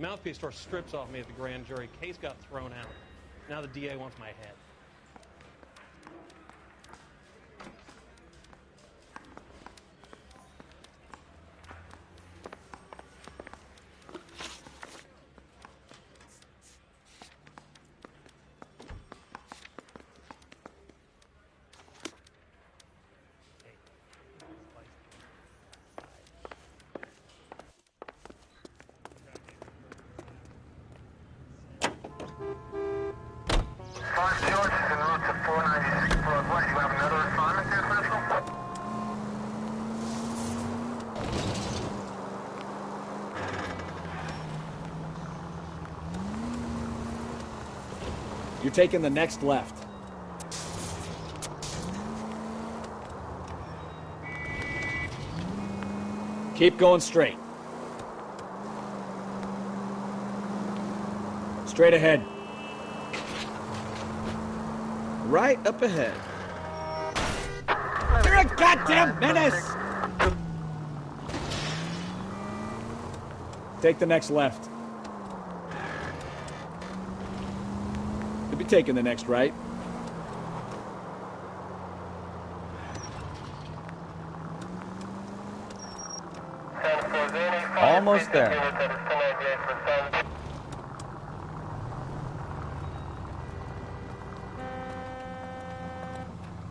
Mouthpiece tore strips off me at the grand jury. Case got thrown out. Now the DA wants my head. You're taking the next left. Keep going straight. Straight ahead. Right up ahead. You're a goddamn menace! Take the next left. You'll be taking the next right. Almost there.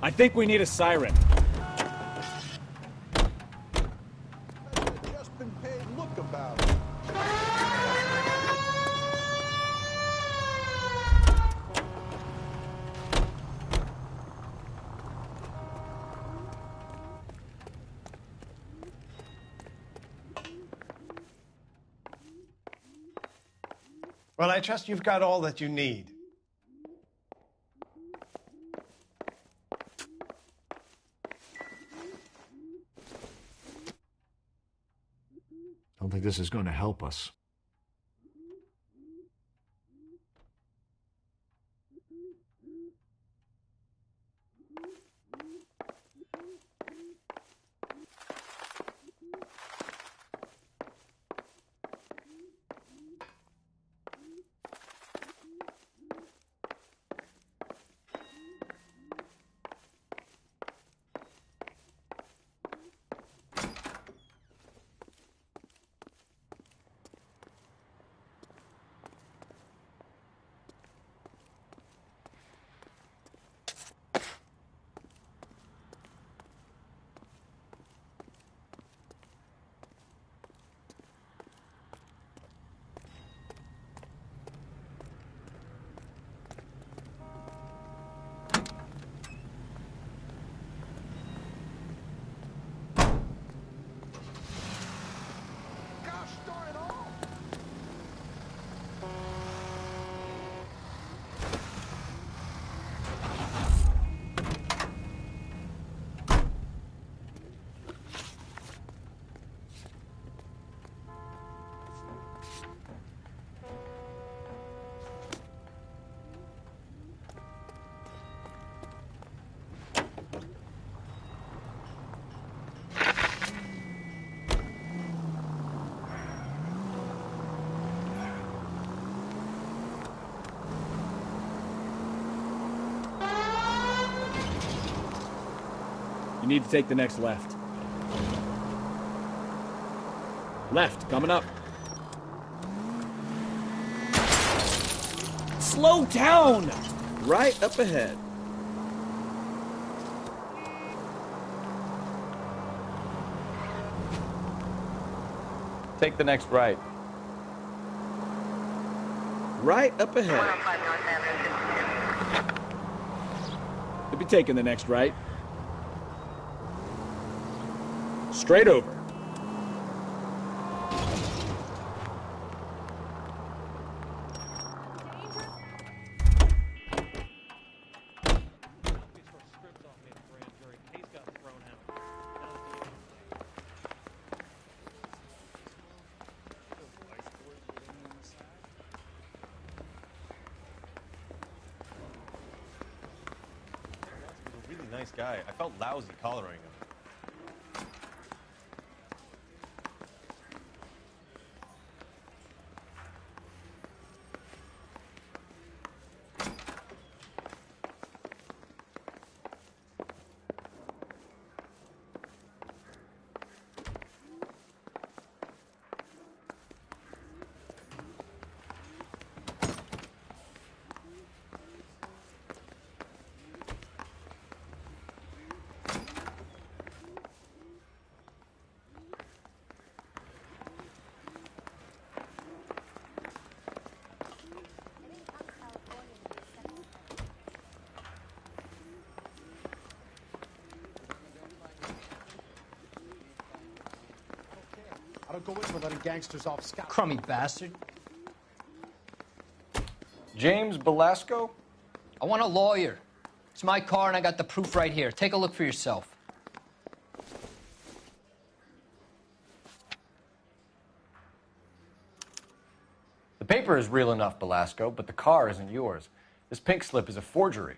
I think we need a siren. Just been paid. Look about it. Well, I trust you've got all that you need. Don't think this is going to help us. You need to take the next left. Left, coming up. Slow down! Right up ahead. Take the next right. Right up ahead. You'll be taking the next right. Straight over. Really nice guy. I felt lousy collaring him. Don't go in. We're letting gangsters off scot. Crummy bastard. James Belasco? I want a lawyer. It's my car and I got the proof right here. Take a look for yourself. The paper is real enough, Belasco, but the car isn't yours. This pink slip is a forgery.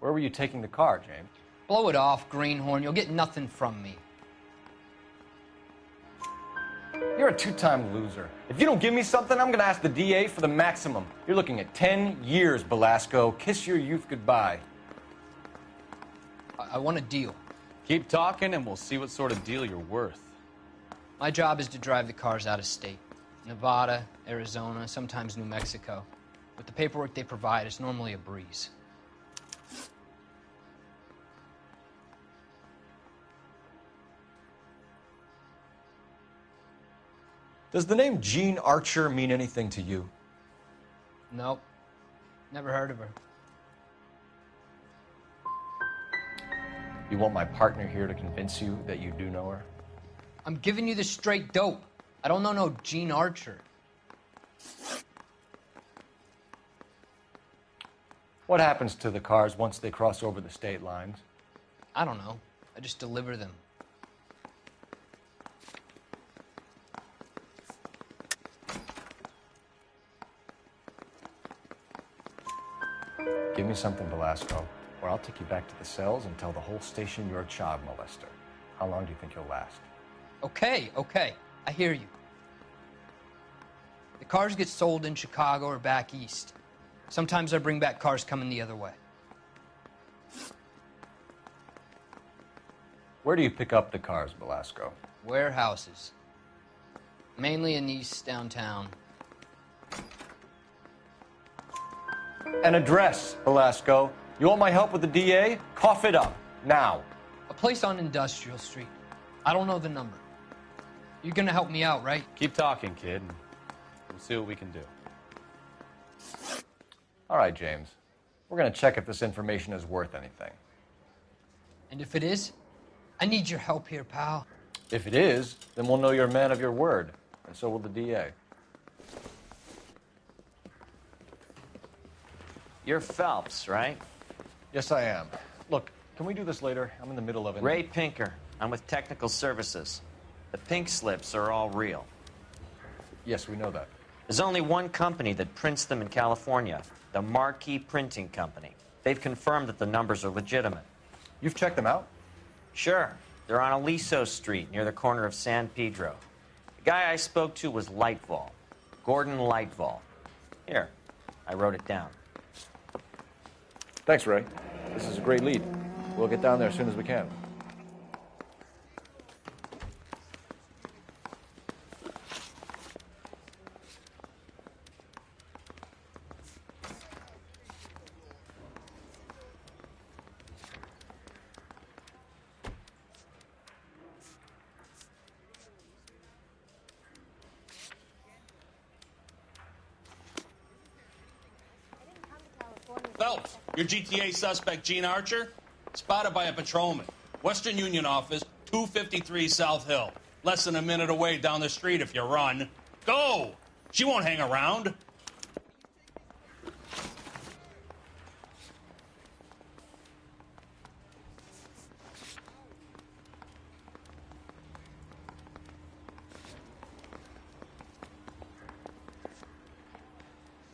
Where were you taking the car, James? Blow it off, greenhorn. You'll get nothing from me. You're a two-time loser. If you don't give me something, I'm gonna ask the DA for the maximum. You're looking at 10 years, Belasco. Kiss your youth goodbye. I want a deal. Keep talking and we'll see what sort of deal you're worth. My job is to drive the cars out of state. Nevada, Arizona, sometimes New Mexico. With the paperwork they provide, it's normally a breeze. Does the name Jean Archer mean anything to you? Nope. Never heard of her. You want my partner here to convince you that you do know her? I'm giving you the straight dope. I don't know no Jean Archer. What happens to the cars once they cross over the state lines? I don't know. I just deliver them. Give me something, Belasco, or I'll take you back to the cells and tell the whole station you're a child molester. How long do you think you'll last? Okay. I hear you. The cars get sold in Chicago or back east. Sometimes I bring back cars coming the other way. Where do you pick up the cars, Belasco? Warehouses. Mainly in East downtown. An address, Belasco. You want my help with the DA? Cough it up, now. A place on Industrial Street. I don't know the number. You're gonna help me out, right? Keep talking, kid. And we'll see what we can do. All right, James. We're gonna check if this information is worth anything. And if it is, I need your help here, pal. If it is, then we'll know you're a man of your word, and so will the DA. You're Phelps, right? Yes, I am. Look, can we do this later? I'm in the middle of it. Ray Pinker. I'm with Technical Services. The pink slips are all real. Yes, we know that. There's only one company that prints them in California, the Marquee Printing Company. They've confirmed that the numbers are legitimate. You've checked them out? Sure. They're on Aliso Street, near the corner of San Pedro. The guy I spoke to was Lightval. Gordon Lightval. Here, I wrote it down. Thanks, Ray. This is a great lead. We'll get down there as soon as we can. Phelps, your GTA suspect, Gene Archer, spotted by a patrolman. Western Union office, 253 South Hill. Less than a minute away down the street if you run. Go! She won't hang around.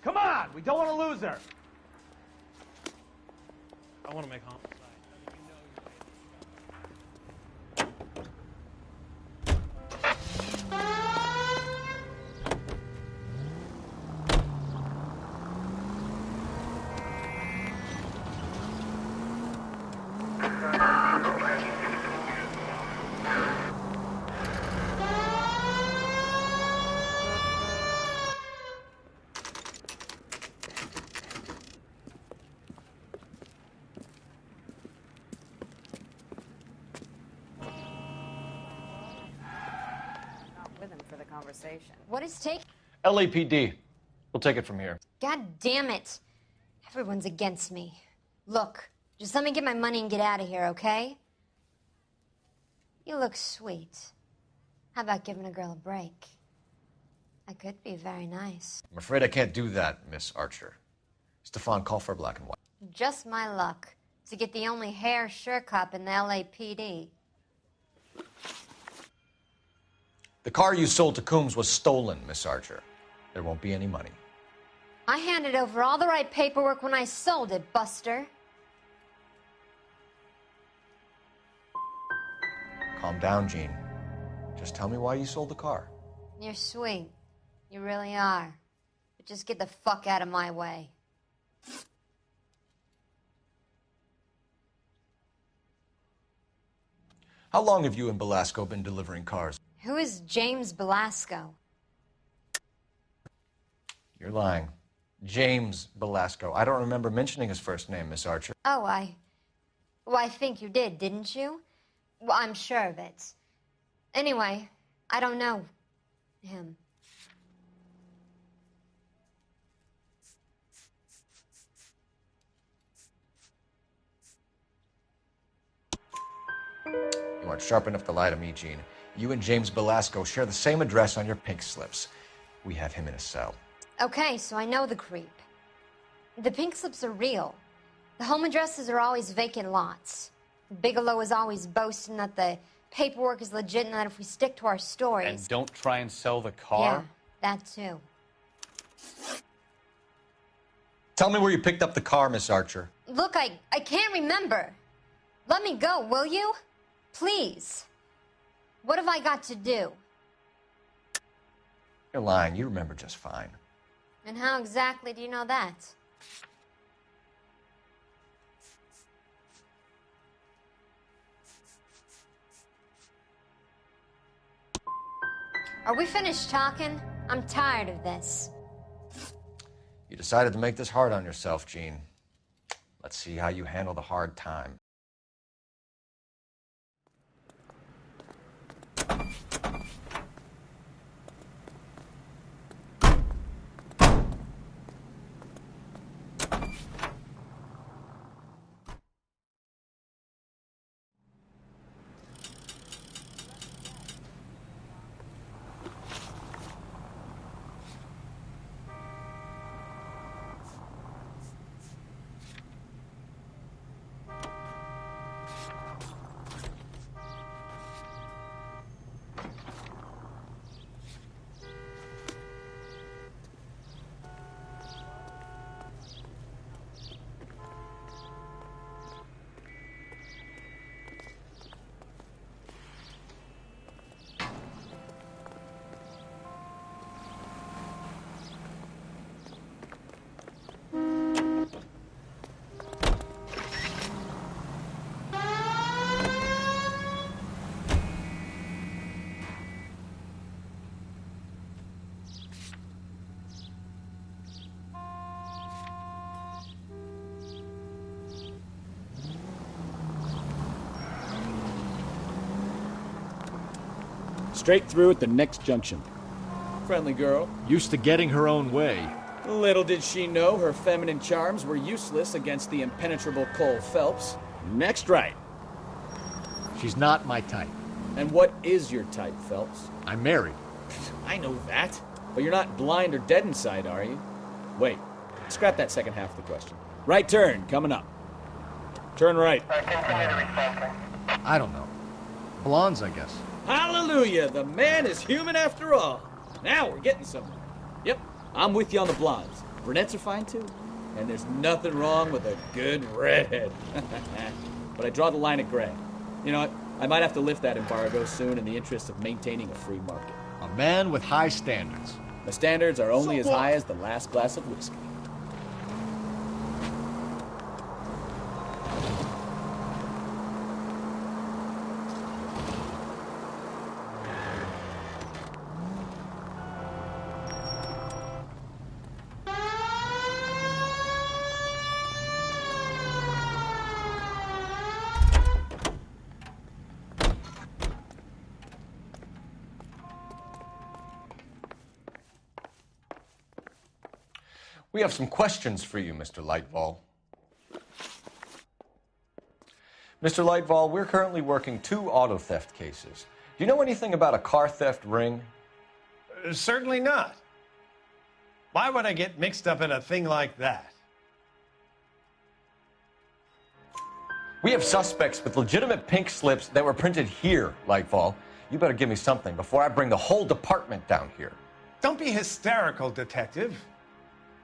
Come on! We don't want to lose her! I want to make homicide. With him for the conversation. What is taking? LAPD. We'll take it from here. God damn it. Everyone's against me. Look, just let me get my money and get out of here, okay? You look sweet. How about giving a girl a break? I could be very nice. I'm afraid I can't do that, Miss Archer. Stefan, call for black and white. Just my luck to get the only hair sure cop in the LAPD. The car you sold to Coombs was stolen, Miss Archer. There won't be any money. I handed over all the right paperwork when I sold it, Buster. Calm down, Jean. Just tell me why you sold the car. You're sweet. You really are. But just get the fuck out of my way. How long have you and Belasco been delivering cars? Who is James Belasco? You're lying. James Belasco. I don't remember mentioning his first name, Miss Archer. Oh, Well, I think you did, didn't you? Well, I'm sure of it. Anyway, I don't know him. You aren't sharp enough to lie to me, Jean. You and James Belasco share the same address on your pink slips. We have him in a cell. Okay, so I know the creep. The pink slips are real. The home addresses are always vacant lots. Bigelow is always boasting that the paperwork is legit and that if we stick to our stories... And don't try and sell the car? Yeah, that too. Tell me where you picked up the car, Miss Archer. Look, I can't remember. Let me go, will you? Please. What have I got to do? You're lying. You remember just fine. And how exactly do you know that? Are we finished talking? I'm tired of this. You decided to make this hard on yourself, Jean. Let's see how you handle the hard time. Straight through at the next junction. Friendly girl. Used to getting her own way. Little did she know her feminine charms were useless against the impenetrable Cole Phelps. Next right. She's not my type. And what is your type, Phelps? I'm married. I know that. But you're not blind or dead inside, are you? Wait. Scrap that second half of the question. Right turn, coming up. Turn right. I don't know. Blondes, I guess. Hallelujah! The man is human after all. Now we're getting somewhere. Yep, I'm with you on the blondes. Brunettes are fine too. And there's nothing wrong with a good redhead. But I draw the line at gray. You know what? I might have to lift that embargo soon in the interest of maintaining a free market. A man with high standards. The standards are only as high as the last glass of whiskey. We have some questions for you, Mr. Lightfall. Mr. Lightfall, we're currently working 2 auto theft cases. Do you know anything about a car theft ring? Certainly not. Why would I get mixed up in a thing like that? We have suspects with legitimate pink slips that were printed here, Lightfall. You better give me something before I bring the whole department down here. Don't be hysterical, Detective.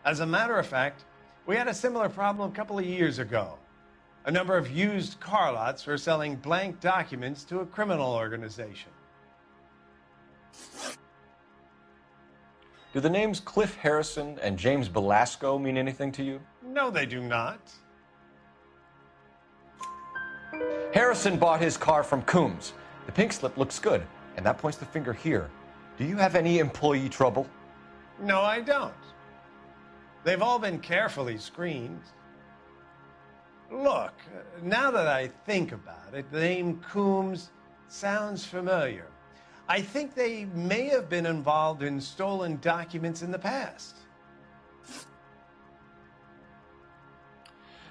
As a matter of fact, we had a similar problem a couple of years ago. A number of used car lots were selling blank documents to a criminal organization. Do the names Cliff Harrison and James Belasco mean anything to you? No, they do not. Harrison bought his car from Coombs. The pink slip looks good, and that points the finger here. Do you have any employee trouble? No, I don't. They've all been carefully screened. Look, now that I think about it, the name Coombs sounds familiar. I think they may have been involved in stolen documents in the past.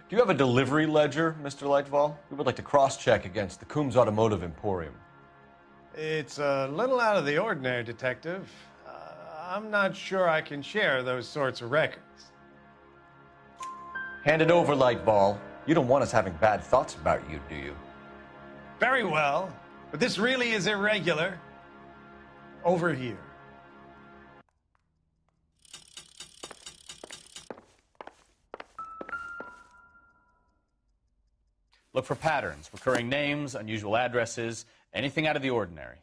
Do you have a delivery ledger, Mr. Lightfall? We would like to cross-check against the Coombs Automotive Emporium. It's a little out of the ordinary, Detective. I'm not sure I can share those sorts of records. Hand it over, Lightfall. You don't want us having bad thoughts about you, do you? Very well, but this really is irregular. Over here. Look for patterns, recurring names, unusual addresses, anything out of the ordinary.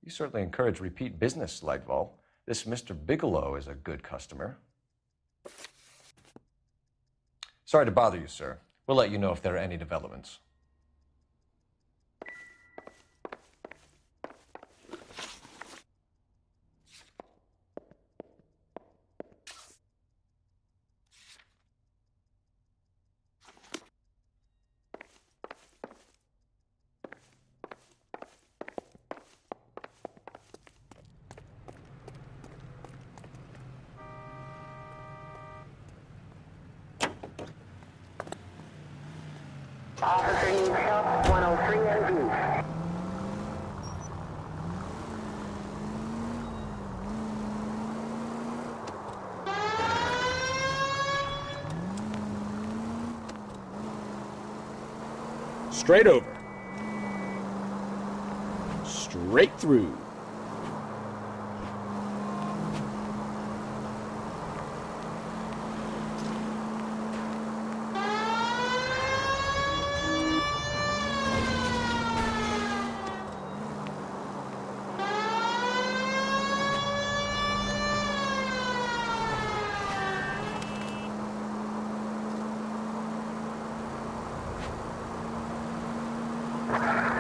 You certainly encourage repeat business, Lightfall. This Mr. Bigelow is a good customer. Sorry to bother you, sir. We'll let you know if there are any developments. Officer needs help, 103 MD. Straight over. Straight through.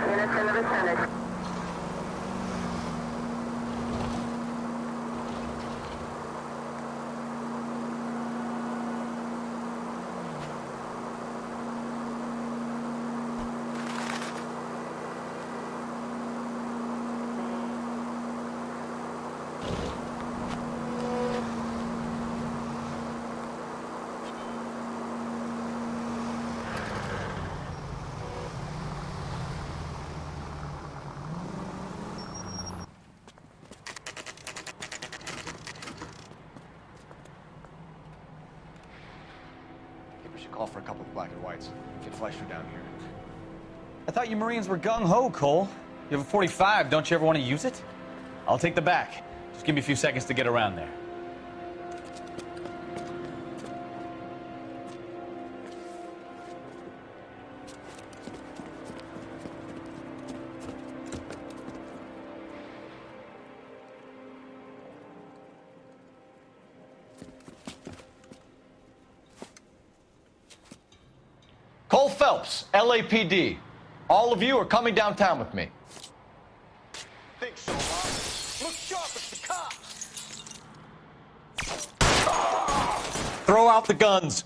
Units in the vicinity. We should call for a couple of black and whites. Get Fleischer down here. I thought you Marines were gung-ho, Cole. You have a 45, don't you ever want to use it? I'll take the back. Just give me a few seconds to get around there. Cole Phelps, LAPD. All of you are coming downtown with me. Think so, Bob. Look sharp, it's the cops. Throw out the guns.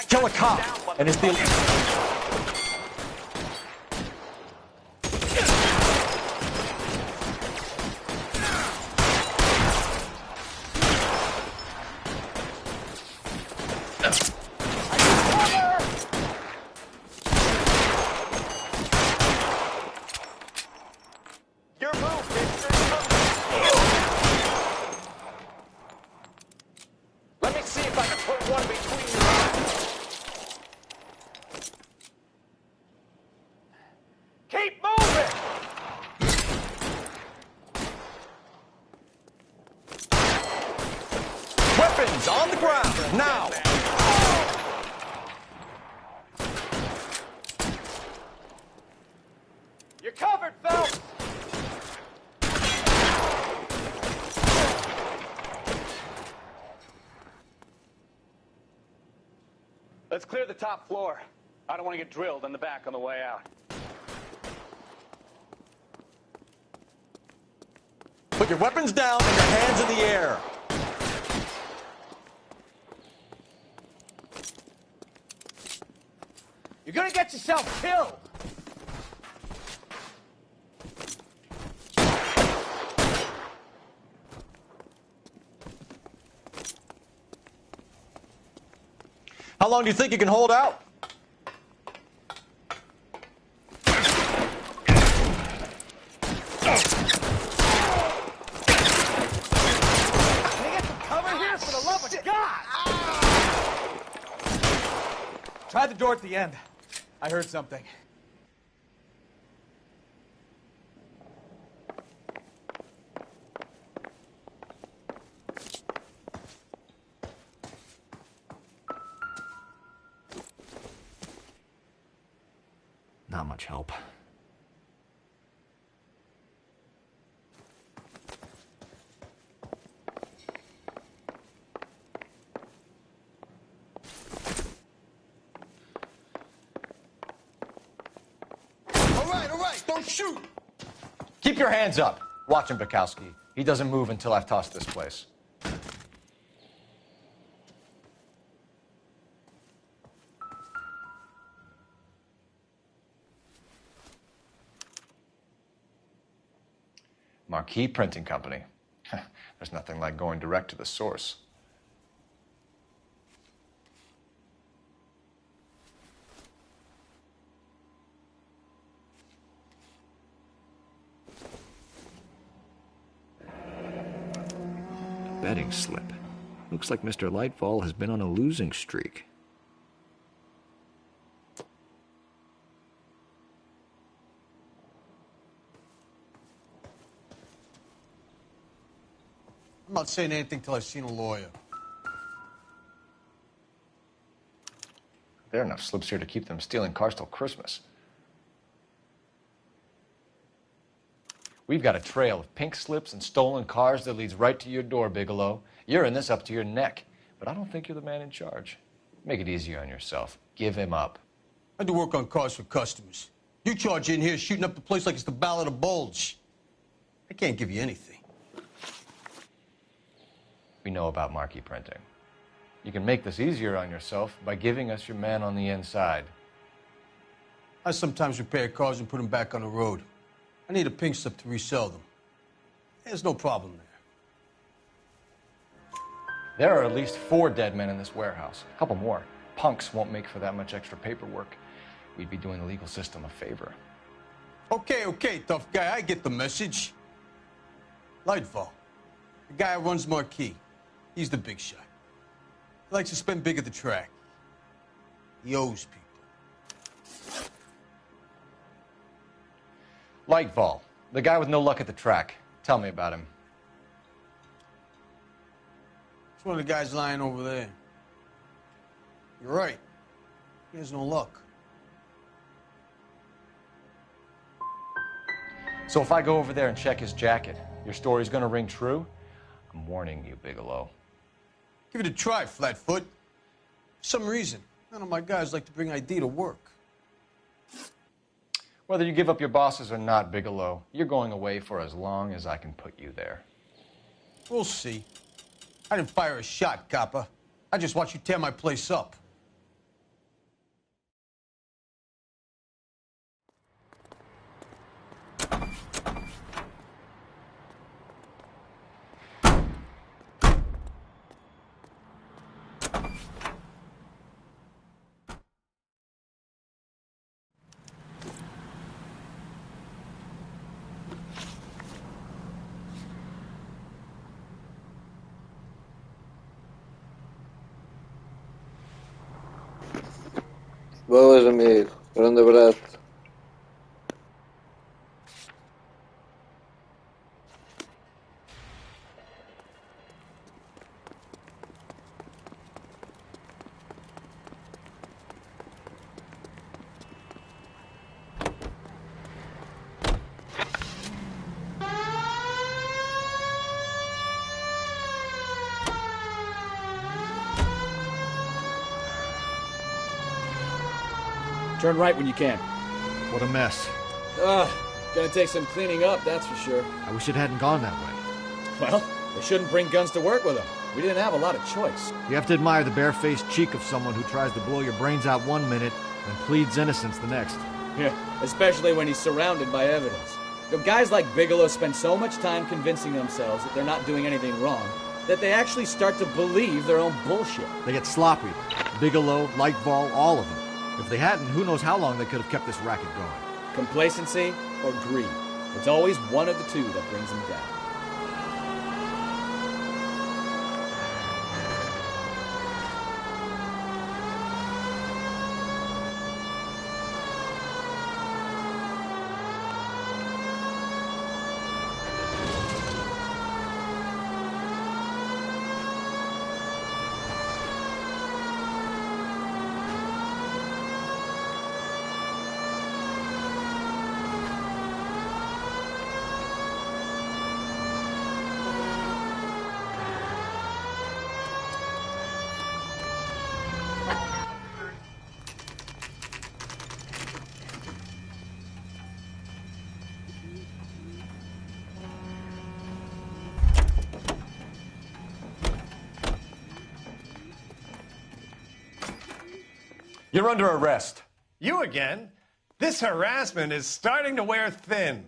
kill a cop, and it's the... Your move, Dexter. Let me see if I can put one between your eyes. Keep moving! Weapons on the ground, now! You're covered, Phelps! Let's clear the top floor. I don't want to get drilled in the back on the way out. Put your weapons down and your hands in the air. You're gonna get yourself killed! How long do you think you can hold out? Can I get some cover here, for the love of God? Try the door at the end. I heard something. Not much help. All right, don't shoot. Keep your hands up. Watch him, Bukowski. He doesn't move until I've tossed this place. Marquee Printing Company. There's nothing like going direct to the source. Betting slip. Looks like Mr. Lightfall has been on a losing streak. I'm not saying anything till I've seen a lawyer. There are enough slips here to keep them stealing cars till Christmas. We've got a trail of pink slips and stolen cars that leads right to your door, Bigelow. You're in this up to your neck, but I don't think you're the man in charge. Make it easier on yourself. Give him up. I do work on cars for customers. You charge in here shooting up the place like it's the Ballad of Bulge. I can't give you anything. We know about marquee printing. You can make this easier on yourself by giving us your man on the inside. I sometimes repair cars and put them back on the road. I need a pink slip to resell them. There's no problem there. There are at least 4 dead men in this warehouse. A couple more. Punks won't make for that much extra paperwork. We'd be doing the legal system a favor. Okay, tough guy. I get the message. Lightfall, the guy who runs Marquee. He's the big shot. He likes to spend big at the track. He owes people. Lightfall, the guy with no luck at the track. Tell me about him. It's one of the guys lying over there. You're right. He has no luck. So if I go over there and check his jacket, your story's gonna ring true? I'm warning you, Bigelow. Give it a try, Flatfoot. For some reason, none of my guys like to bring ID to work. Whether you give up your bosses or not, Bigelow, you're going away for as long as I can put you there. We'll see. I didn't fire a shot, copper. I just watched you tear my place up. Boas, amigo. Grande abraço. Turn right when you can. What a mess. Gonna take some cleaning up, that's for sure. I wish it hadn't gone that way. Well, they shouldn't bring guns to work with them. We didn't have a lot of choice. You have to admire the barefaced cheek of someone who tries to blow your brains out one minute and pleads innocence the next. Yeah, especially when he's surrounded by evidence. You know, guys like Bigelow spend so much time convincing themselves that they're not doing anything wrong that they actually start to believe their own bullshit. They get sloppy. Bigelow, Lightball, all of them. If they hadn't, who knows how long they could have kept this racket going. Complacency or greed. It's always one of the two that brings them down. You're under arrest. You again? This harassment is starting to wear thin.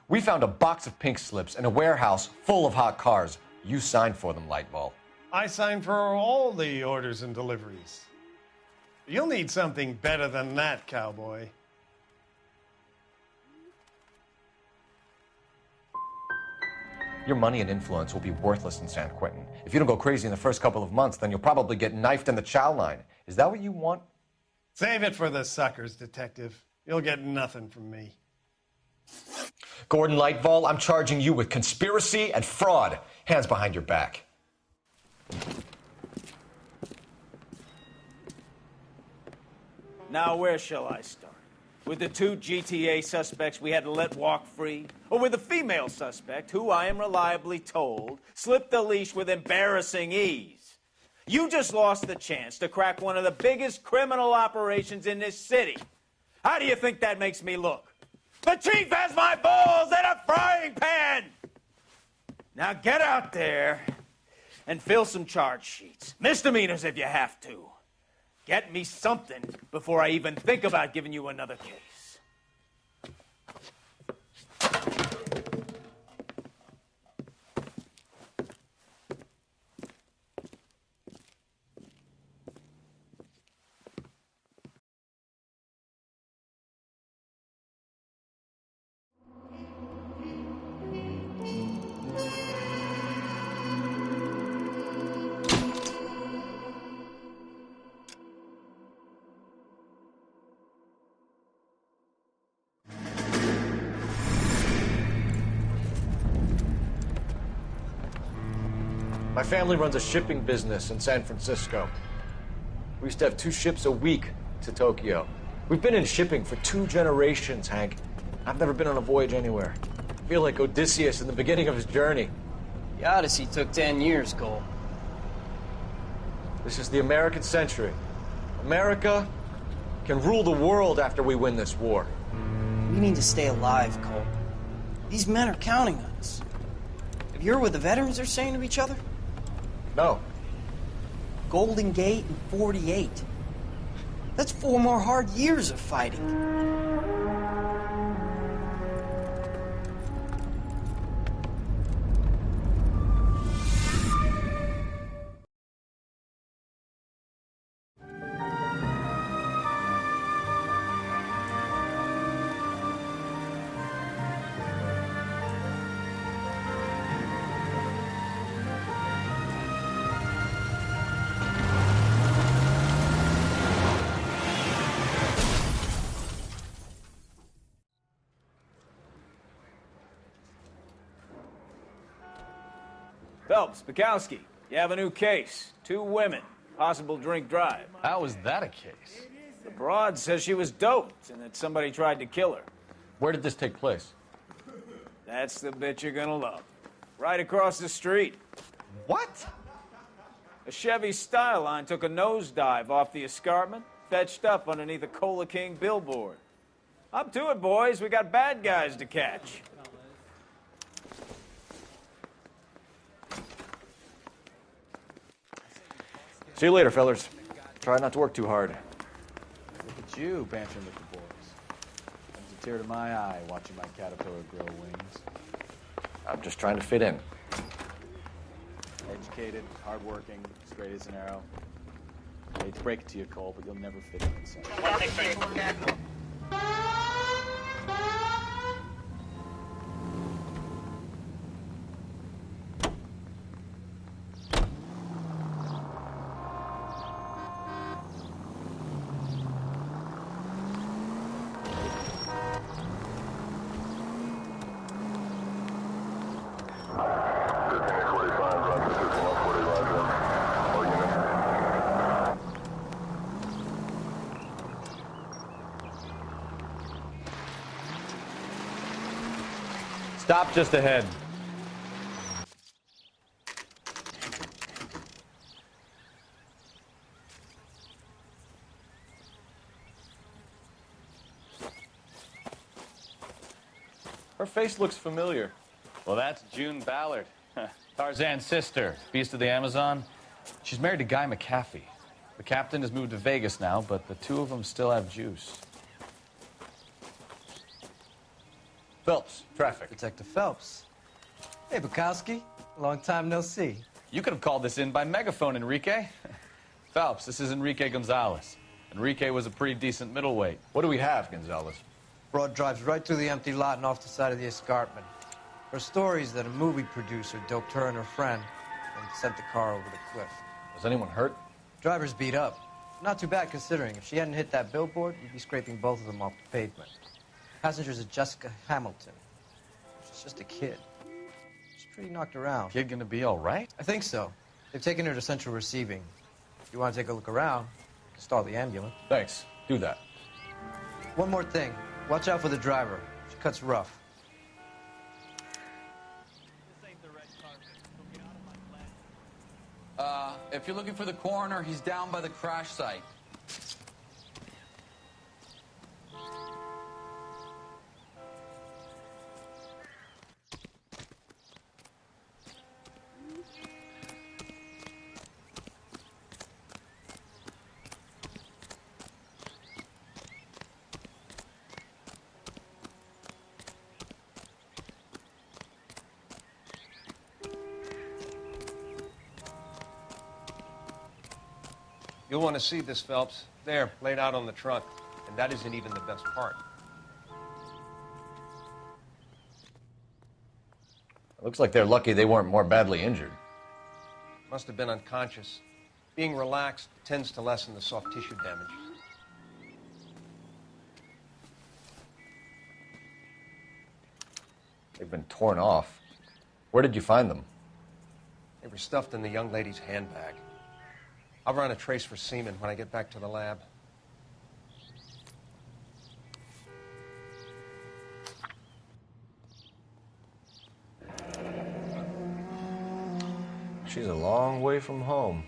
We found a box of pink slips in a warehouse full of hot cars. You signed for them, Lightball. I signed for all the orders and deliveries. You'll need something better than that, cowboy. Your money and influence will be worthless in San Quentin. If you don't go crazy in the first couple of months, then you'll probably get knifed in the chow line. Is that what you want? Save it for the suckers, detective. You'll get nothing from me. Gordon Lightball, I'm charging you with conspiracy and fraud. Hands behind your back. Now, where shall I start? With the two GTA suspects we had to let walk free? Or with the female suspect, who I am reliably told slipped the leash with embarrassing ease? You just lost the chance to crack one of the biggest criminal operations in this city. How do you think that makes me look? The chief has my balls in a frying pan! Now get out there and fill some charge sheets. Misdemeanors if you have to. Get me something before I even think about giving you another case. My family runs a shipping business in San Francisco. We used to have 2 ships a week to Tokyo. We've been in shipping for 2 generations, Hank. I've never been on a voyage anywhere. I feel like Odysseus in the beginning of his journey. The Odyssey took 10 years, Cole. This is the American century. America can rule the world after we win this war. We need to stay alive, Cole. These men are counting on us. Have you heard what the veterans are saying to each other? No. Golden Gate and 48. That's 4 more hard years of fighting. Phelps, Bukowski, you have a new case. 2 women, possible drink drive. How is that a case? The broad says she was doped and that somebody tried to kill her. Where did this take place? That's the bit you're gonna love. Right across the street. What? A Chevy Styline took a nosedive off the escarpment, fetched up underneath a Cola King billboard. Up to it, boys. We got bad guys to catch. See you later, fellers. Try not to work too hard. Look at you bantering with the boys. Comes a tear to my eye watching my caterpillar grow wings. I'm just trying to fit in. Educated, hardworking, straight as an arrow. I hate to break it to you, Cole, but you'll never fit in inside. Stop just ahead. Her face looks familiar. Well, that's June Ballard, Tarzan's sister, beast of the Amazon. She's married to Guy McAfee. The captain has moved to Vegas now, but the 2 of them still have juice. Phelps, traffic. Detective Phelps. Hey, Bukowski. Long time no see. You could have called this in by megaphone, Enrique. Phelps, this is Enrique Gonzalez. Enrique was a pretty decent middleweight. What do we have, Gonzalez? Broad drives right through the empty lot and off the side of the escarpment. Her story is that a movie producer doped her and her friend and sent the car over the cliff. Was anyone hurt? Driver's beat up. Not too bad considering. If she hadn't hit that billboard, we'd be scraping both of them off the pavement. Passenger's a Jessica Hamilton. She's just a kid. She's pretty knocked around. Kid gonna be all right? I think so. They've taken her to central receiving. If you want to take a look around, you can stall the ambulance. Thanks. Do that. One more thing. Watch out for the driver. She cuts rough. If you're looking for the coroner, he's down by the crash site. You'll want to see this, Phelps. There, laid out on the trunk. And that isn't even the best part. It looks like they're lucky they weren't more badly injured. Must have been unconscious. Being relaxed tends to lessen the soft tissue damage. They've been torn off. Where did you find them? They were stuffed in the young lady's handbag. I'll run a trace for semen when I get back to the lab. She's a long way from home.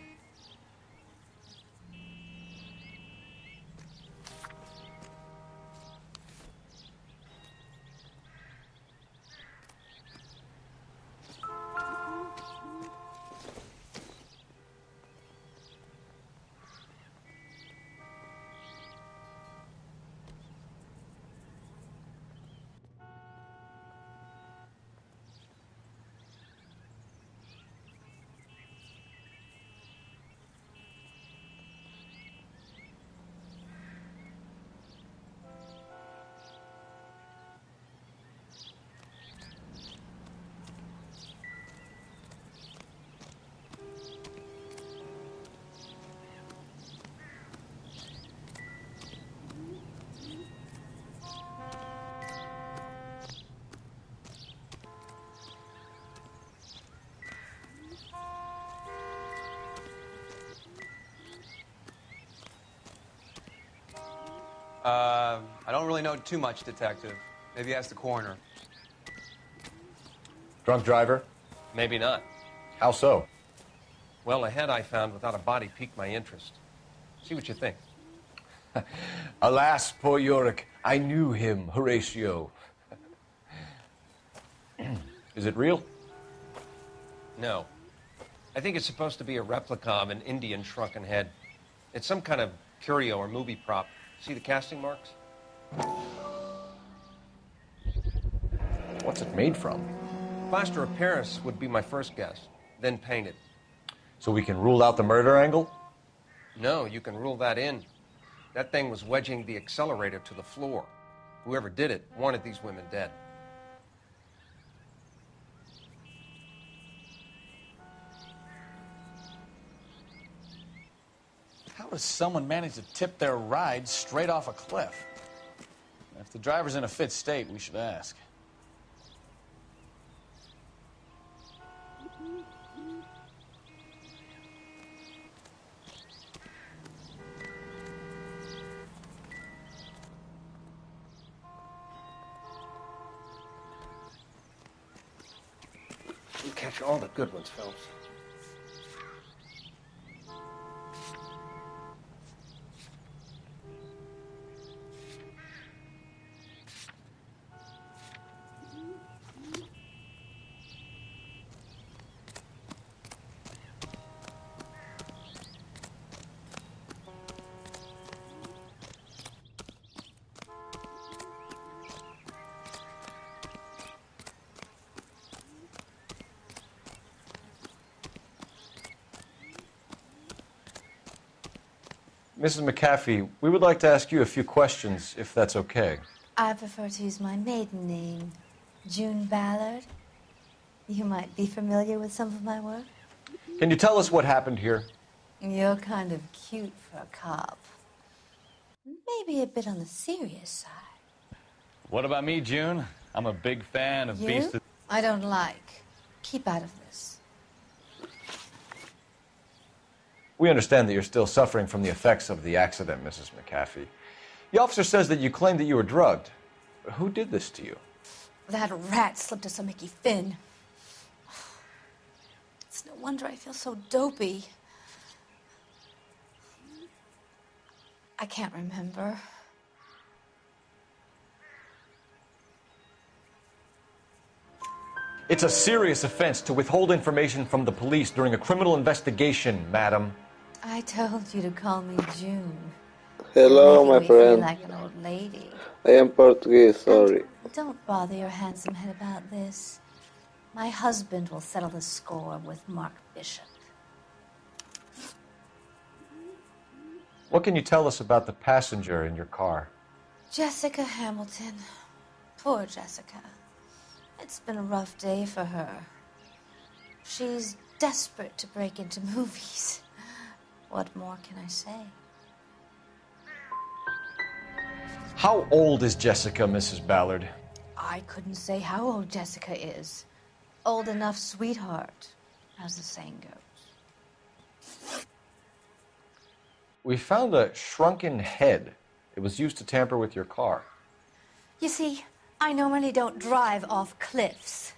I don't really know too much, Detective. Maybe ask the coroner. Drunk driver? Maybe not. How so? Well, a head I found without a body piqued my interest. See what you think. Alas, poor Yorick. I knew him, Horatio. Is it real? No. I think it's supposed to be a replica of an Indian shrunken head. It's some kind of curio or movie prop. See the casting marks? What's it made from? Plaster of Paris would be my first guess, then painted. So we can rule out the murder angle? No, you can rule that in. That thing was wedging the accelerator to the floor. Whoever did it wanted these women dead. How does someone manage to tip their ride straight off a cliff? If the driver's in a fit state, we should ask. You catch all the good ones, Phelps. Mrs. McAfee, we would like to ask you a few questions, if that's okay. I prefer to use my maiden name, June Ballard. You might be familiar with some of my work. Can you tell us what happened here? You're kind of cute for a cop. Maybe a bit on the serious side. What about me, June? I'm a big fan of Beast of... I don't like. Keep out of this. We understand that you're still suffering from the effects of the accident, Mrs. McAfee. The officer says that you claimed that you were drugged. Who did this to you? That rat slipped us a Mickey Finn. It's no wonder I feel so dopey. I can't remember. It's a serious offense to withhold information from the police during a criminal investigation, madam. I told you to call me June. Hello, my Making me feel friend. like an old lady. I am Portuguese, sorry. Don't bother your handsome head about this. My husband will settle the score with Mark Bishop. What can you tell us about the passenger in your car? Jessica Hamilton. Poor Jessica. It's been a rough day for her. She's desperate to break into movies. What more can I say? How old is Jessica, Mrs. Ballard? I couldn't say how old Jessica is. Old enough, sweetheart, as the saying goes. We found a shrunken head. It was used to tamper with your car. You see, I normally don't drive off cliffs.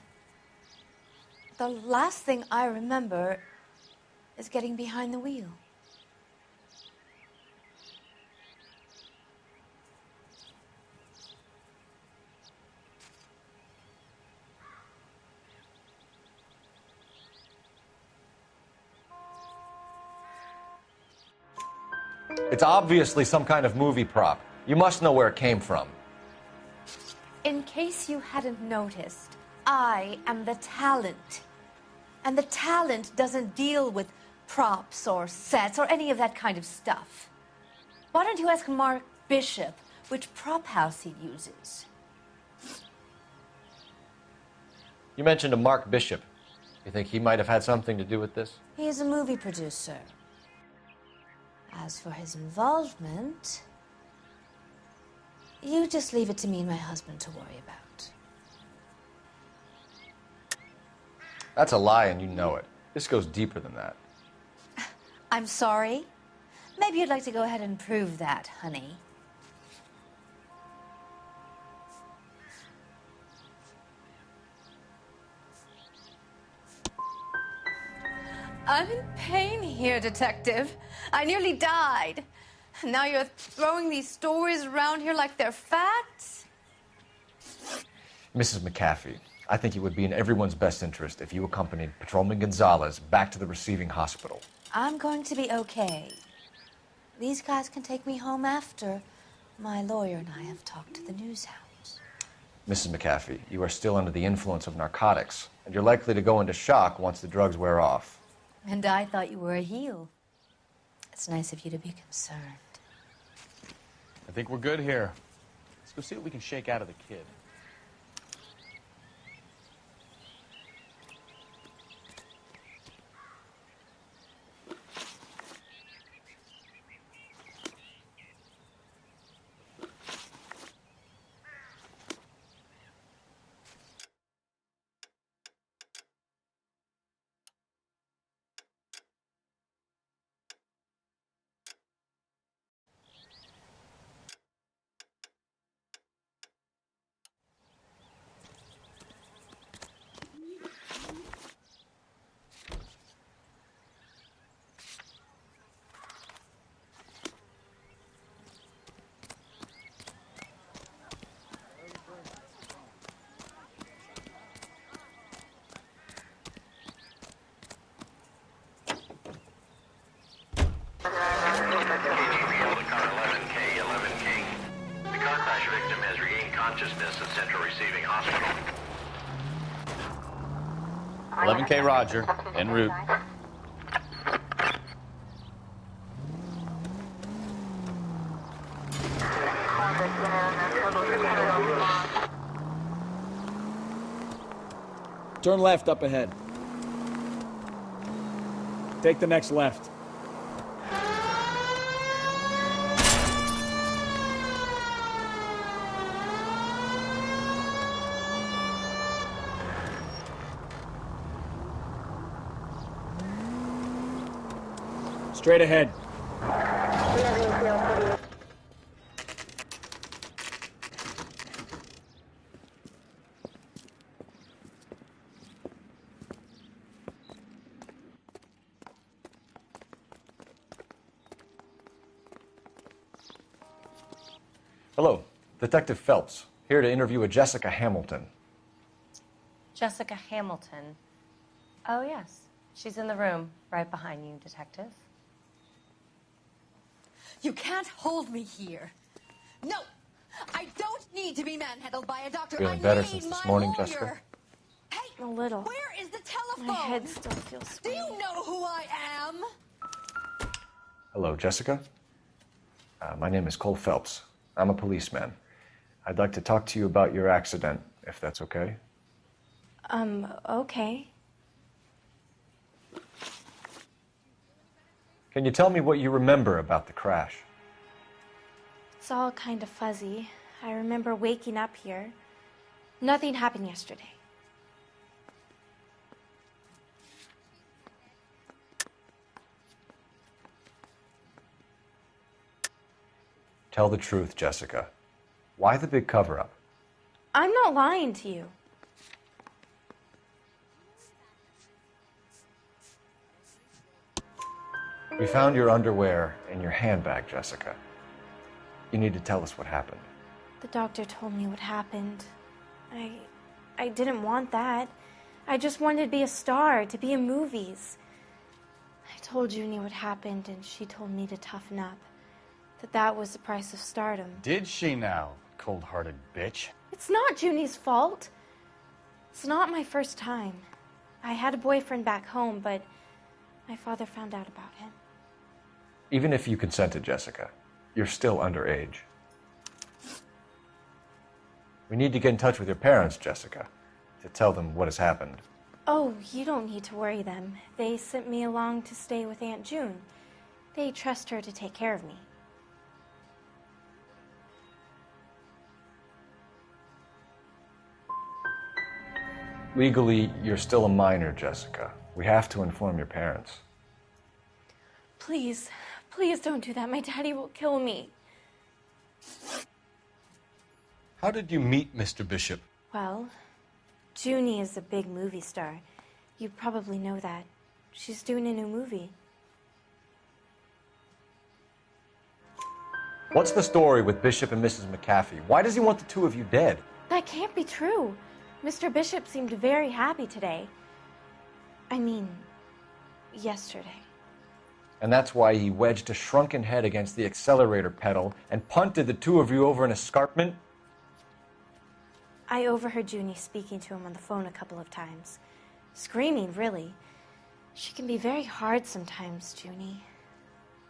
The last thing I remember is getting behind the wheel. It's obviously some kind of movie prop. You must know where it came from. In case you hadn't noticed, I am the talent. And the talent doesn't deal with props or sets or any of that kind of stuff. Why don't you ask Mark Bishop which prop house he uses? You mentioned a Mark Bishop. You think he might have had something to do with this? He is a movie producer. As for his involvement, you just leave it to me and my husband to worry about. That's a lie, and you know it. This goes deeper than that. I'm sorry. Maybe you'd like to go ahead and prove that, honey. I'm in pain here, Detective. I nearly died. Now you're throwing these stories around here like they're facts? Mrs. McAfee, I think it would be in everyone's best interest if you accompanied Patrolman Gonzalez back to the receiving hospital. I'm going to be okay. These guys can take me home after my lawyer and I have talked to the news hounds. Mrs. McAfee, you are still under the influence of narcotics, and you're likely to go into shock once the drugs wear off. And I thought you were a heel. It's nice of you to be concerned. I think we're good here. Let's go see what we can shake out of the kid. Consciousness at Central Receiving Hospital. 11K Roger, en route. Turn left up ahead. Take the next left. Straight ahead. Hello, Detective Phelps, here to interview a Jessica Hamilton. Jessica Hamilton. Oh, yes. She's in the room, right behind you, Detective. You can't hold me here. No! I don't need to be manhandled by a doctor. Feeling I better need since my this morning, lawyer. Jessica? Hey, A little. where is the telephone? My head still feels Do you know who I am? Hello, Jessica. My name is Cole Phelps. I'm a policeman. I'd like to talk to you about your accident, if that's okay. Okay. Can you tell me what you remember about the crash? It's all kind of fuzzy. I remember waking up here. Nothing happened yesterday. Tell the truth, Jessica. Why the big cover-up? I'm not lying to you. We found your underwear in your handbag, Jessica. You need to tell us what happened. The doctor told me what happened. I didn't want that. I just wanted to be a star, to be in movies. I told Junie what happened, and she told me to toughen up. That was the price of stardom. Did she now, cold-hearted bitch? It's not Junie's fault. It's not my first time. I had a boyfriend back home, but my father found out about him. Even if you consented, Jessica, you're still underage. We need to get in touch with your parents, Jessica, to tell them what has happened. Oh, you don't need to worry them. They sent me along to stay with Aunt June. They trust her to take care of me. Legally, you're still a minor, Jessica. We have to inform your parents. Please, please don't do that. My daddy will kill me. How did you meet Mr. Bishop? Well, Junie is a big movie star. You probably know that. She's doing a new movie. What's the story with Bishop and Mrs. McAfee? Why does he want the two of you dead? That can't be true. Mr. Bishop seemed very happy today. I mean, yesterday. And that's why he wedged a shrunken head against the accelerator pedal and punted the two of you over an escarpment? I overheard Junie speaking to him on the phone a couple of times. Screaming, really. She can be very hard sometimes, Junie.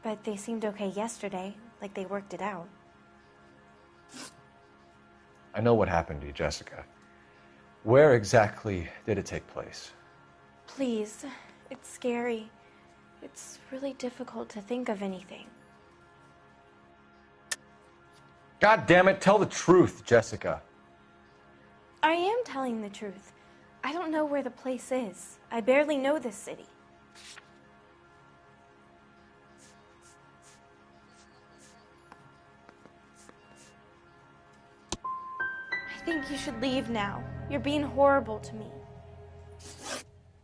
But they seemed okay yesterday, like they worked it out. I know what happened to you, Jessica. Where exactly did it take place? Please, it's scary. It's really difficult to think of anything. God damn it, tell the truth, Jessica. I am telling the truth. I don't know where the place is. I barely know this city. I think you should leave now. You're being horrible to me.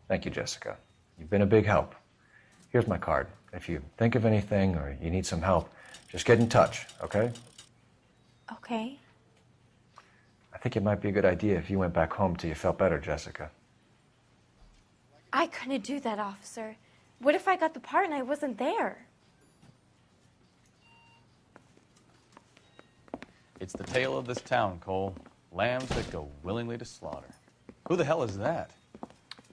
Thank you, Jessica. You've been a big help. Here's my card. If you think of anything or you need some help, just get in touch, okay? Okay. I think it might be a good idea if you went back home till you felt better, Jessica. I couldn't do that, officer. What if I got the part and I wasn't there? It's the tale of this town, Cole. Lambs that go willingly to slaughter. Who the hell is that?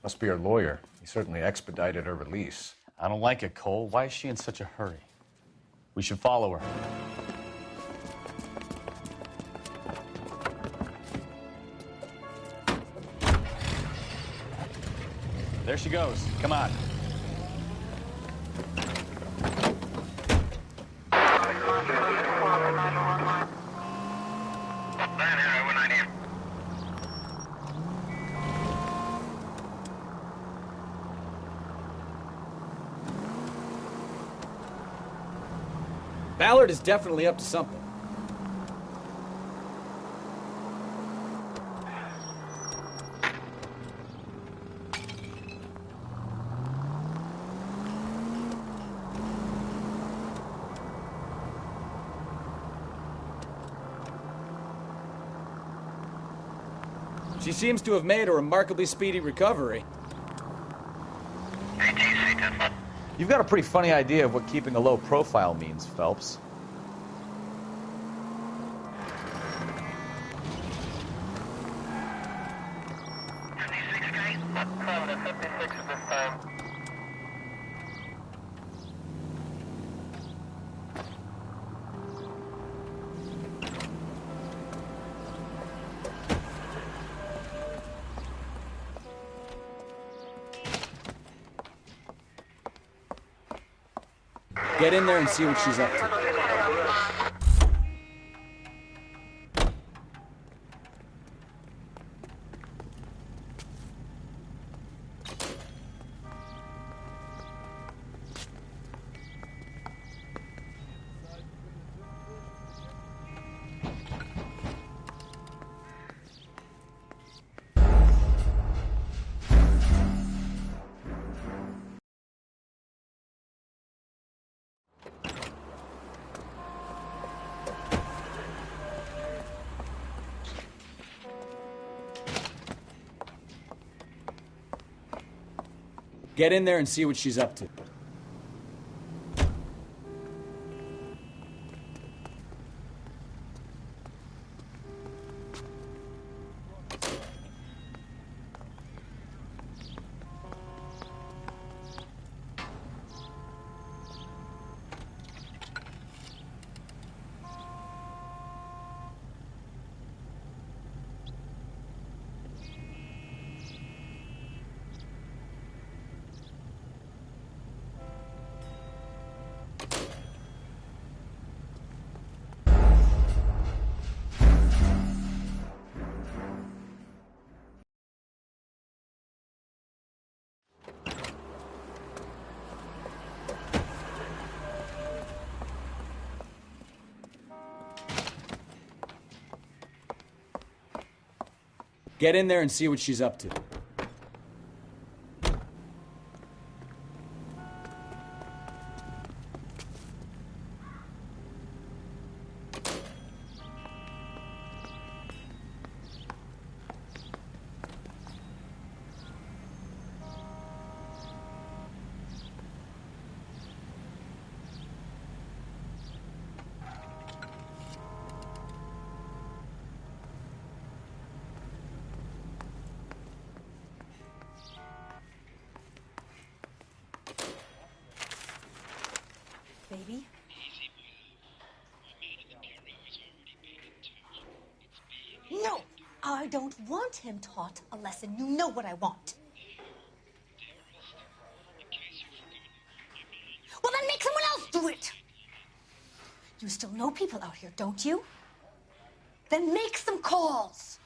Must be her lawyer. He certainly expedited her release. I don't like it, Cole. Why is she in such a hurry? We should follow her. There she goes. Come on. Ballard is definitely up to something. She seems to have made a remarkably speedy recovery. You've got a pretty funny idea of what keeping a low profile means, Phelps. Get in there and see what she's up to. Get in there and see what she's up to. Get in there and see what she's up to. baby. No, I don't want him taught a lesson. You know what I want. Well, then make someone else do it. You still know people out here, don't you? Then make some calls.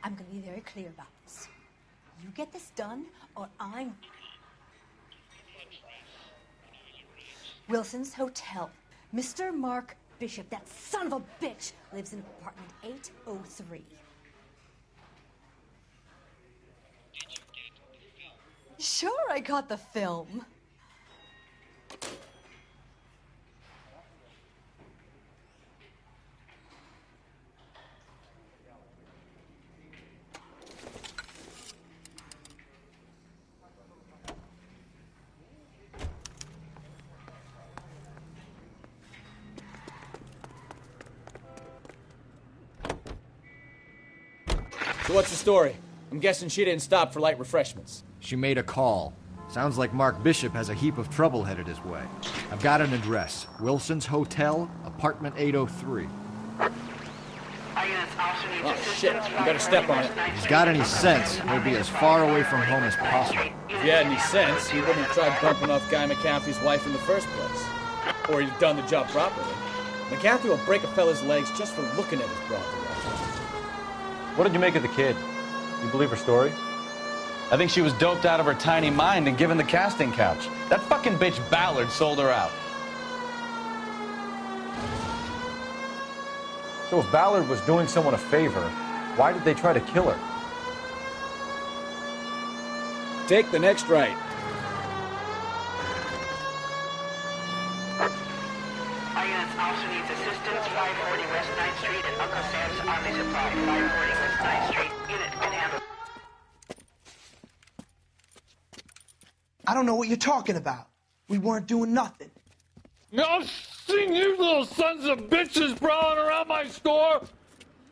I'm going to be very clear about this. You get this done, or I'm... Wilson's Hotel. Mr. Mark Bishop, that son of a bitch, lives in apartment 803. Sure, I got the film. So what's the story? I'm guessing she didn't stop for light refreshments. She made a call. Sounds like Mark Bishop has a heap of trouble headed his way. I've got an address. Wilson's Hotel, apartment 803. Oh, shit. You better step on it. If he's got any sense, he'll be as far away from home as possible. If he had any sense, he wouldn't have tried bumping off Guy McCaffrey's wife in the first place. Or he'd have done the job properly. McCaffrey will break a fella's legs just for looking at his broad. What did you make of the kid? You believe her story? I think she was doped out of her tiny mind and given the casting couch. That fucking bitch Ballard sold her out. So if Ballard was doing someone a favor, why did they try to kill her? Take the next right. Officer needs assistance, 540 West 9th Street at Uncle Sam's Army Supply, 540 West 9th Street. Unit can handle. I don't know what you're talking about. We weren't doing nothing. I've seen you little sons of bitches prowling around my store.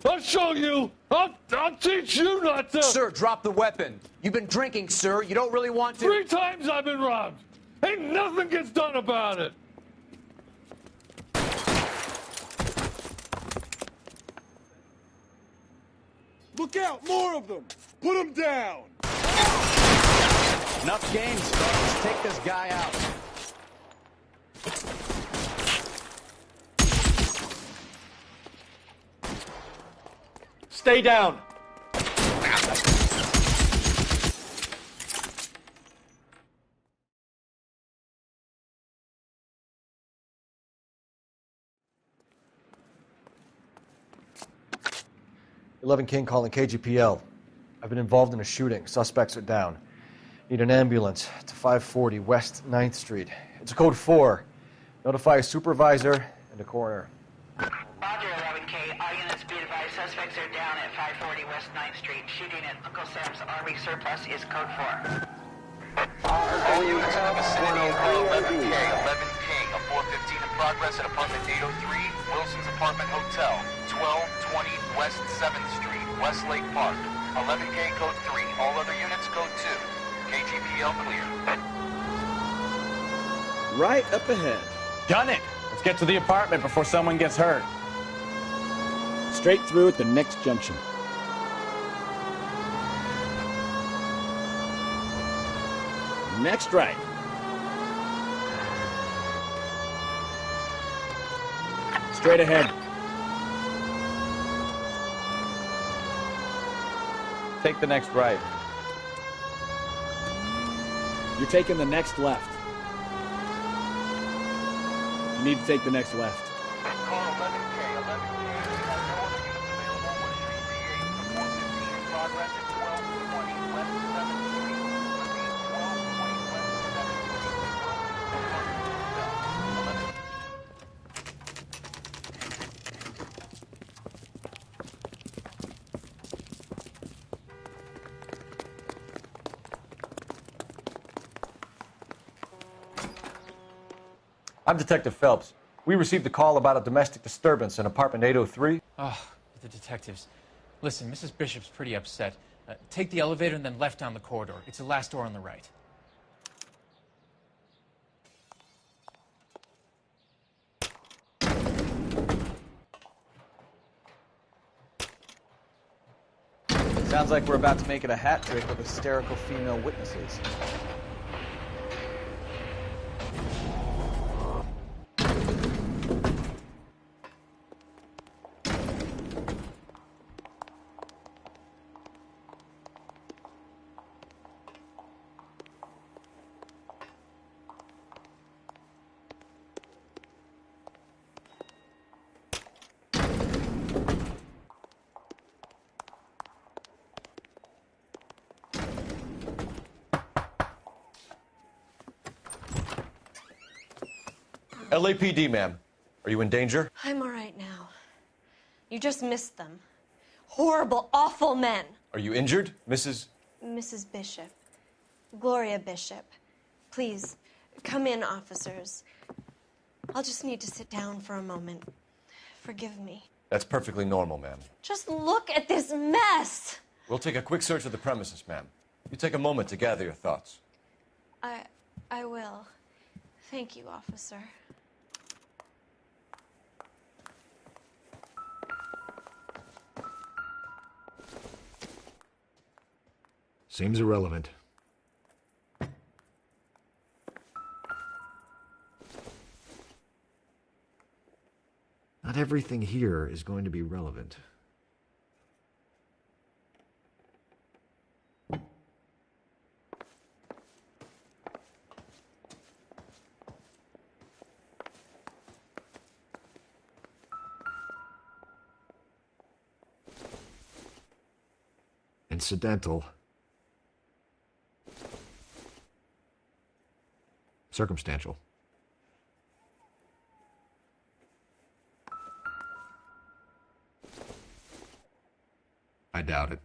I'll show you. I'll teach you not to. Sir, drop the weapon. You've been drinking, sir. You don't really want to. 3 times I've been robbed. Ain't nothing gets done about it. Look out! More of them! Put them down! Enough games, folks. Take this guy out. Stay down. King calling KGPL. I've been involved in a shooting. Suspects are down. Need an ambulance to 540 West 9th Street. It's a code 4. Notify a supervisor and a coroner. Roger, 11K. All units be advised. Suspects are down at 540 West 9th Street. Shooting at Uncle Sam's Army surplus is code 4. All units in the vicinity of 11K. 11K. A 415 in progress at apartment 803, Wilson's Apartment Hotel, 1220 West 7th Street, Westlake Park. 11K code 3. All other units code 2. KGPL clear. Right up ahead. Done it. Let's get to the apartment before someone gets hurt. Straight through at the next junction. Next right. Straight ahead. Take the next right. You're taking the next left. You need to take the next left. Call 11K. 11K. Have no other units available. What is your ETA? 415 in progress at 1220 West 7th Street. Repeat, 1220 West 7th Street. I'm Detective Phelps. We received a call about a domestic disturbance in apartment 803. Oh, the detectives. Listen, Mrs. Bishop's pretty upset. Take the elevator and then left down the corridor. It's the last door on the right. Sounds like we're about to make it a hat trick of hysterical female witnesses. LAPD, ma'am. Are you in danger? I'm all right now. You just missed them. Horrible, awful men. Are you injured, Mrs.? Mrs. Bishop. Gloria Bishop. Please, come in, officers. I'll just need to sit down for a moment. Forgive me. That's perfectly normal, ma'am. Just look at this mess. We'll take a quick search of the premises, ma'am. You take a moment to gather your thoughts. I will. Thank you, officer. Seems irrelevant. Not everything here is going to be relevant. Incidental. Circumstantial. I doubt it.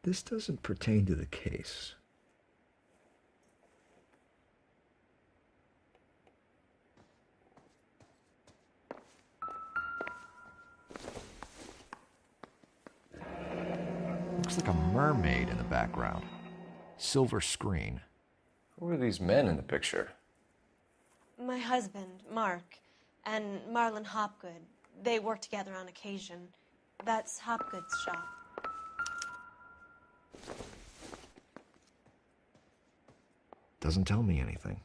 This doesn't pertain to the case. Looks like a mermaid in the background. Silver screen. Who are these men in the picture? My husband, Mark, and Marlon Hopgood. They work together on occasion. That's Hopgood's shop. Doesn't tell me anything.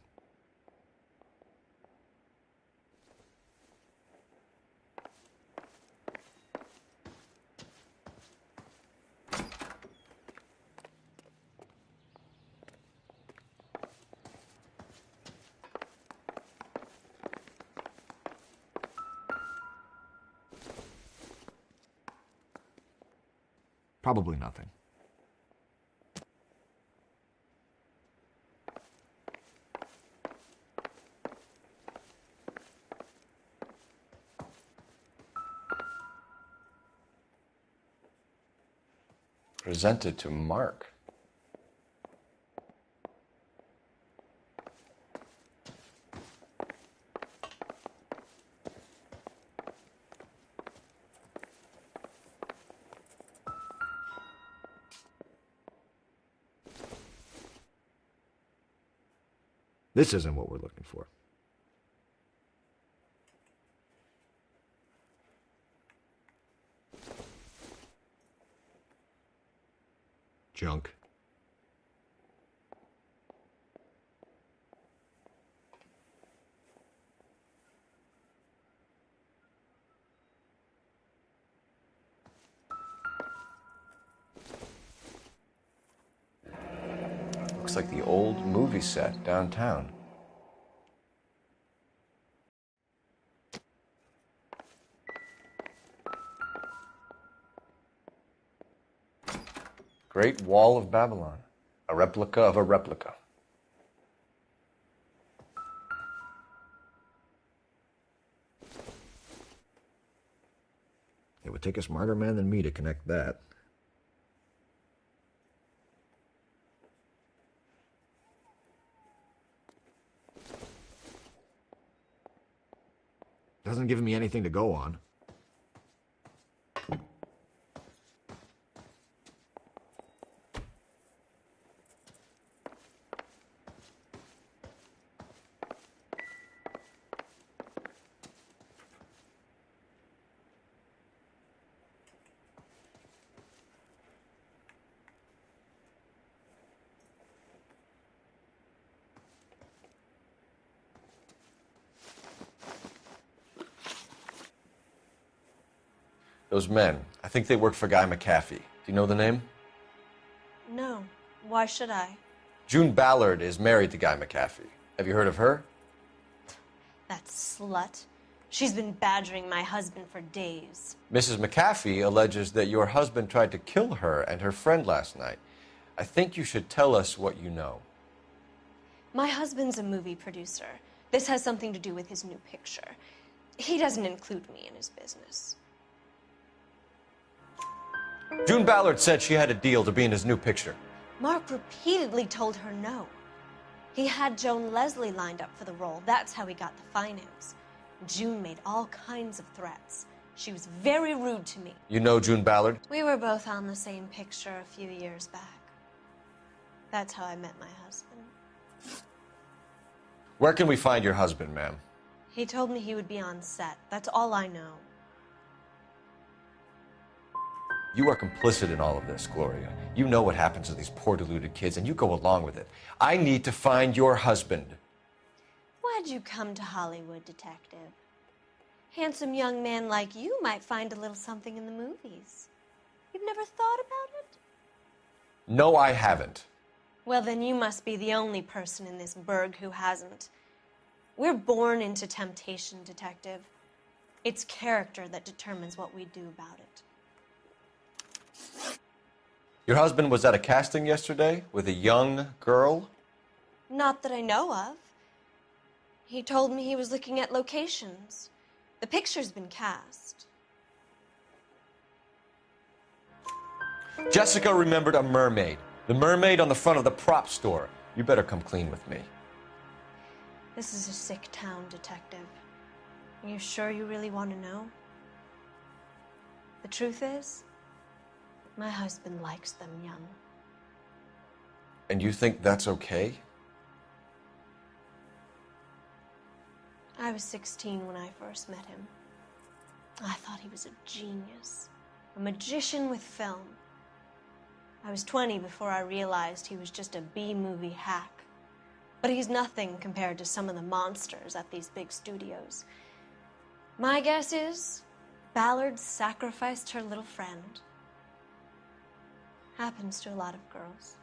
Probably nothing. Presented to Mark. This isn't what we're looking for. Junk. Looks like the old movie set downtown. Great Wall of Babylon. A replica of a replica. It would take a smarter man than me to connect that. Doesn't give me anything to go on. Those men, I think they work for Guy McAfee. Do you know the name? No. Why should I? June Ballard is married to Guy McAfee. Have you heard of her? That slut. She's been badgering my husband for days. Mrs. McAfee alleges that your husband tried to kill her and her friend last night. I think you should tell us what you know. My husband's a movie producer. This has something to do with his new picture. He doesn't include me in his business. June Ballard said she had a deal to be in his new picture. Mark repeatedly told her no. He had Joan Leslie lined up for the role. That's how he got the finance. June made all kinds of threats. She was very rude to me. You know June Ballard? We were both on the same picture a few years back. That's how I met my husband. Where can we find your husband, ma'am? He told me he would be on set. That's all I know. You are complicit in all of this, Gloria. You know what happens to these poor deluded kids, and you go along with it. I need to find your husband. Why'd you come to Hollywood, detective? Handsome young man like you might find a little something in the movies. You've never thought about it? No, I haven't. Well, then you must be the only person in this burg who hasn't. We're born into temptation, detective. It's character that determines what we do about it. Your husband was at a casting yesterday with a young girl? Not that I know of. He told me he was looking at locations. The picture's been cast. Jessica remembered a mermaid. The mermaid on the front of the prop store. You better come clean with me. This is a sick town, detective. Are you sure you really want to know? The truth is, my husband likes them young. And you think that's okay? I was 16 when I first met him. I thought he was a genius, a magician with film. I was 20 before I realized he was just a B-movie hack. But he's nothing compared to some of the monsters at these big studios. My guess is Ballard sacrificed her little friend. Happens to a lot of girls.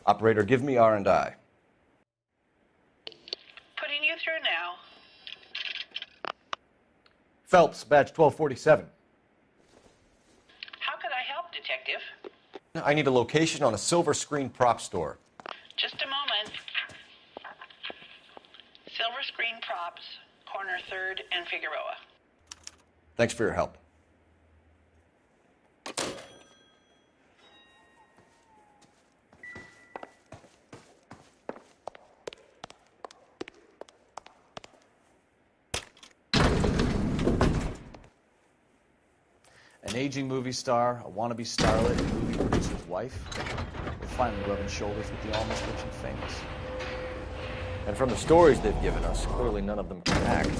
Operator, give me R&I. Putting you through now. Phelps, badge 1247. How could I help, Detective? I need a location on a silver screen prop store. Just a moment. Silver Screen Props, corner 3rd and Figueroa. Thanks for your help. An aging movie star, a wannabe starlet, a movie producer's wife. They're finally rubbing shoulders with the almost rich and famous. And from the stories they've given us, clearly none of them can act.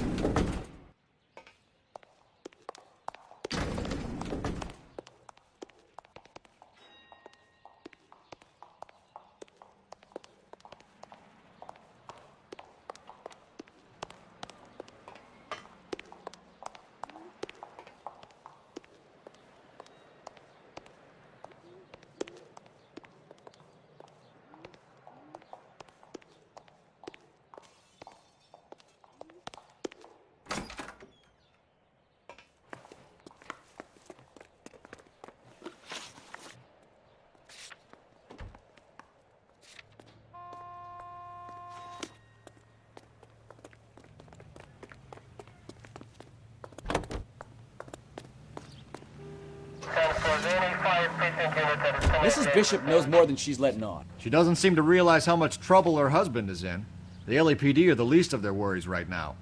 Mrs. Bishop knows more than she's letting on. She doesn't seem to realize how much trouble her husband is in. The LAPD are the least of their worries right now.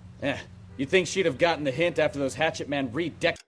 You'd think she'd have gotten the hint after those hatchet men redecked.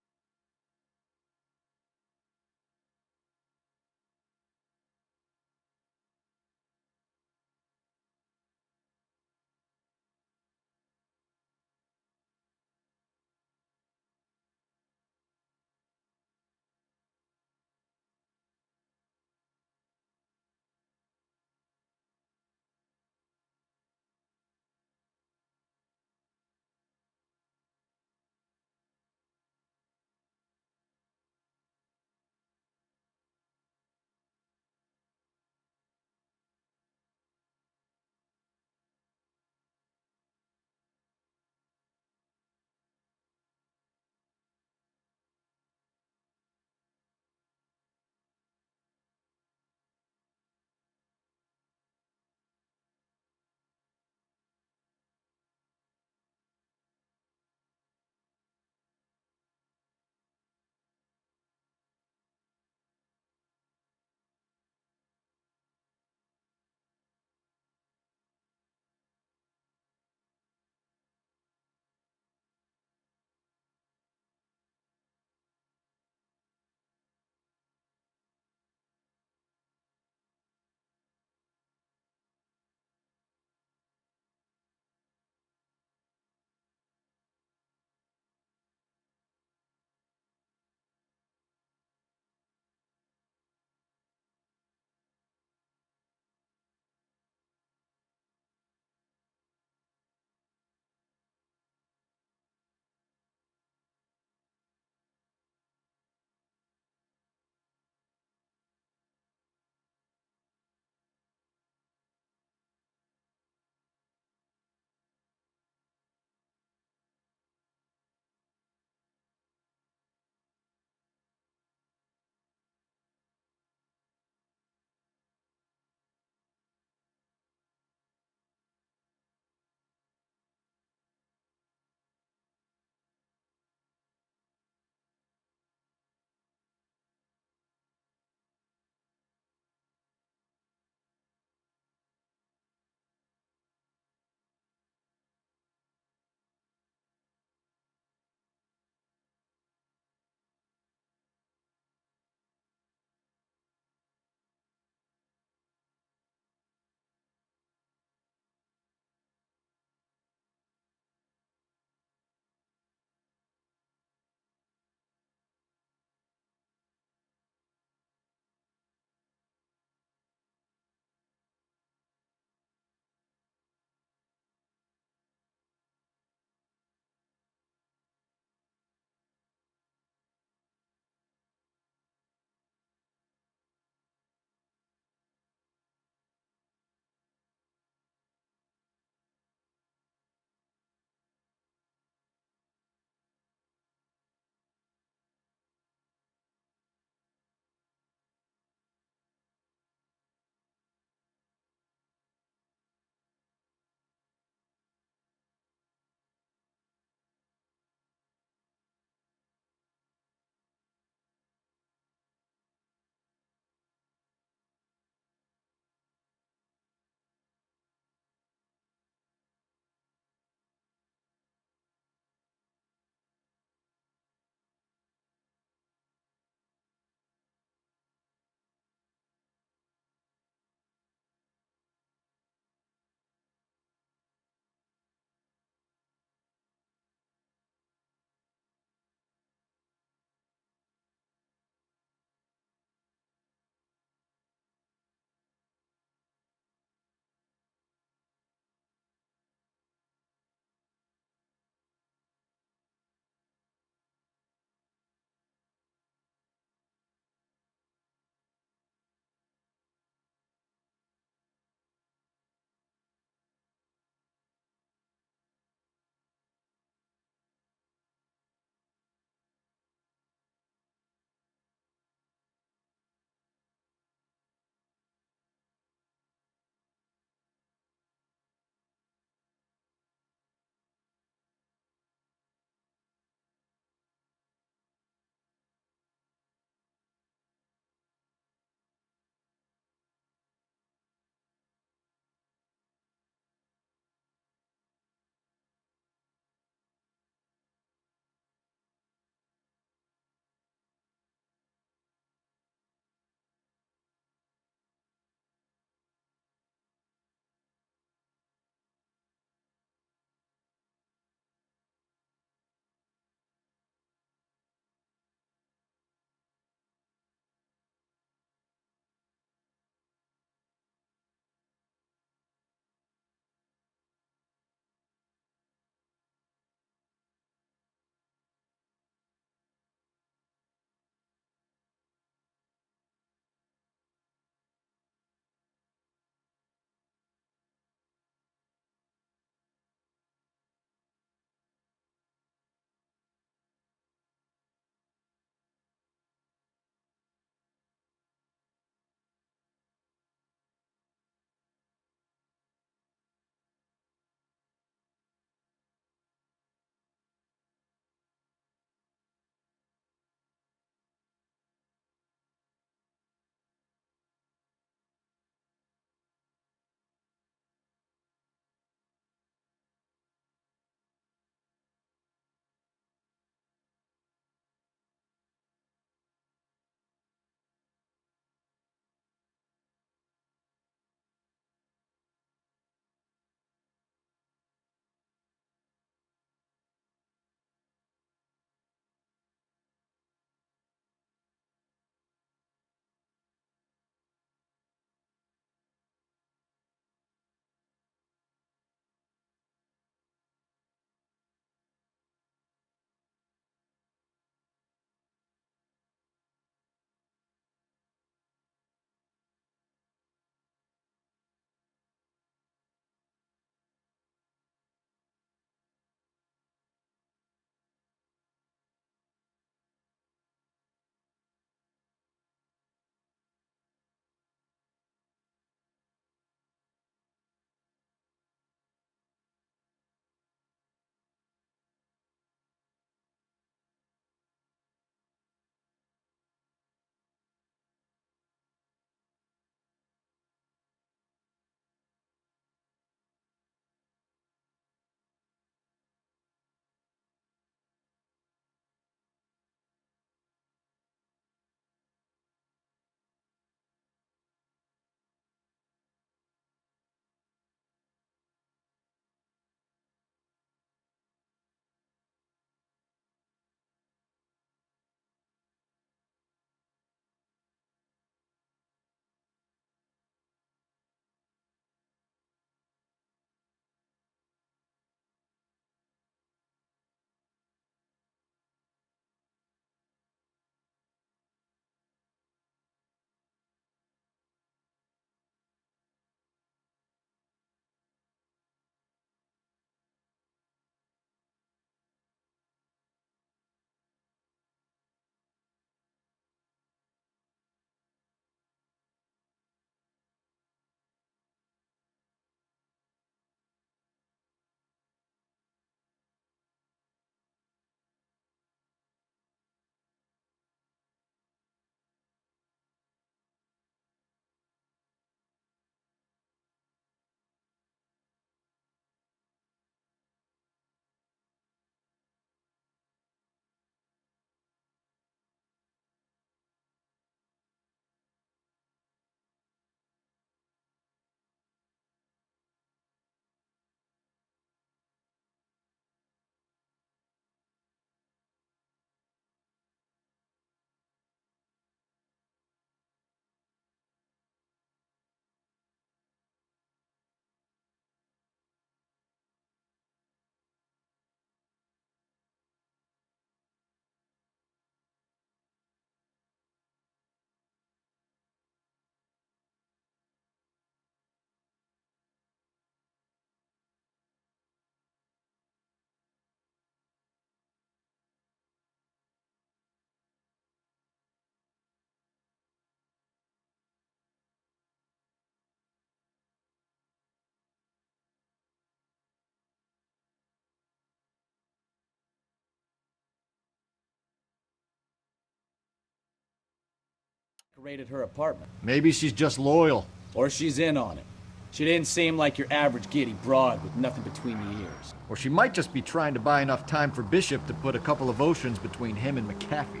raided her apartment. Maybe she's just loyal. Or she's in on it. She didn't seem like your average giddy broad with nothing between the ears. Or she might just be trying to buy enough time for Bishop to put a couple of oceans between him and McAfee.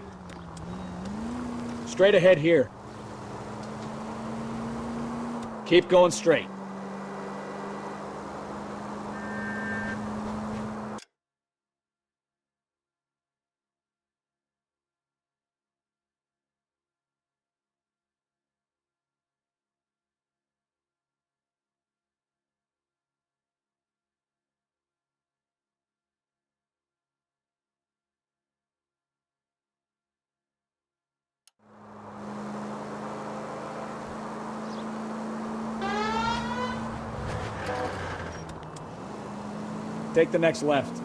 Straight ahead here. Keep going straight. Take the next left.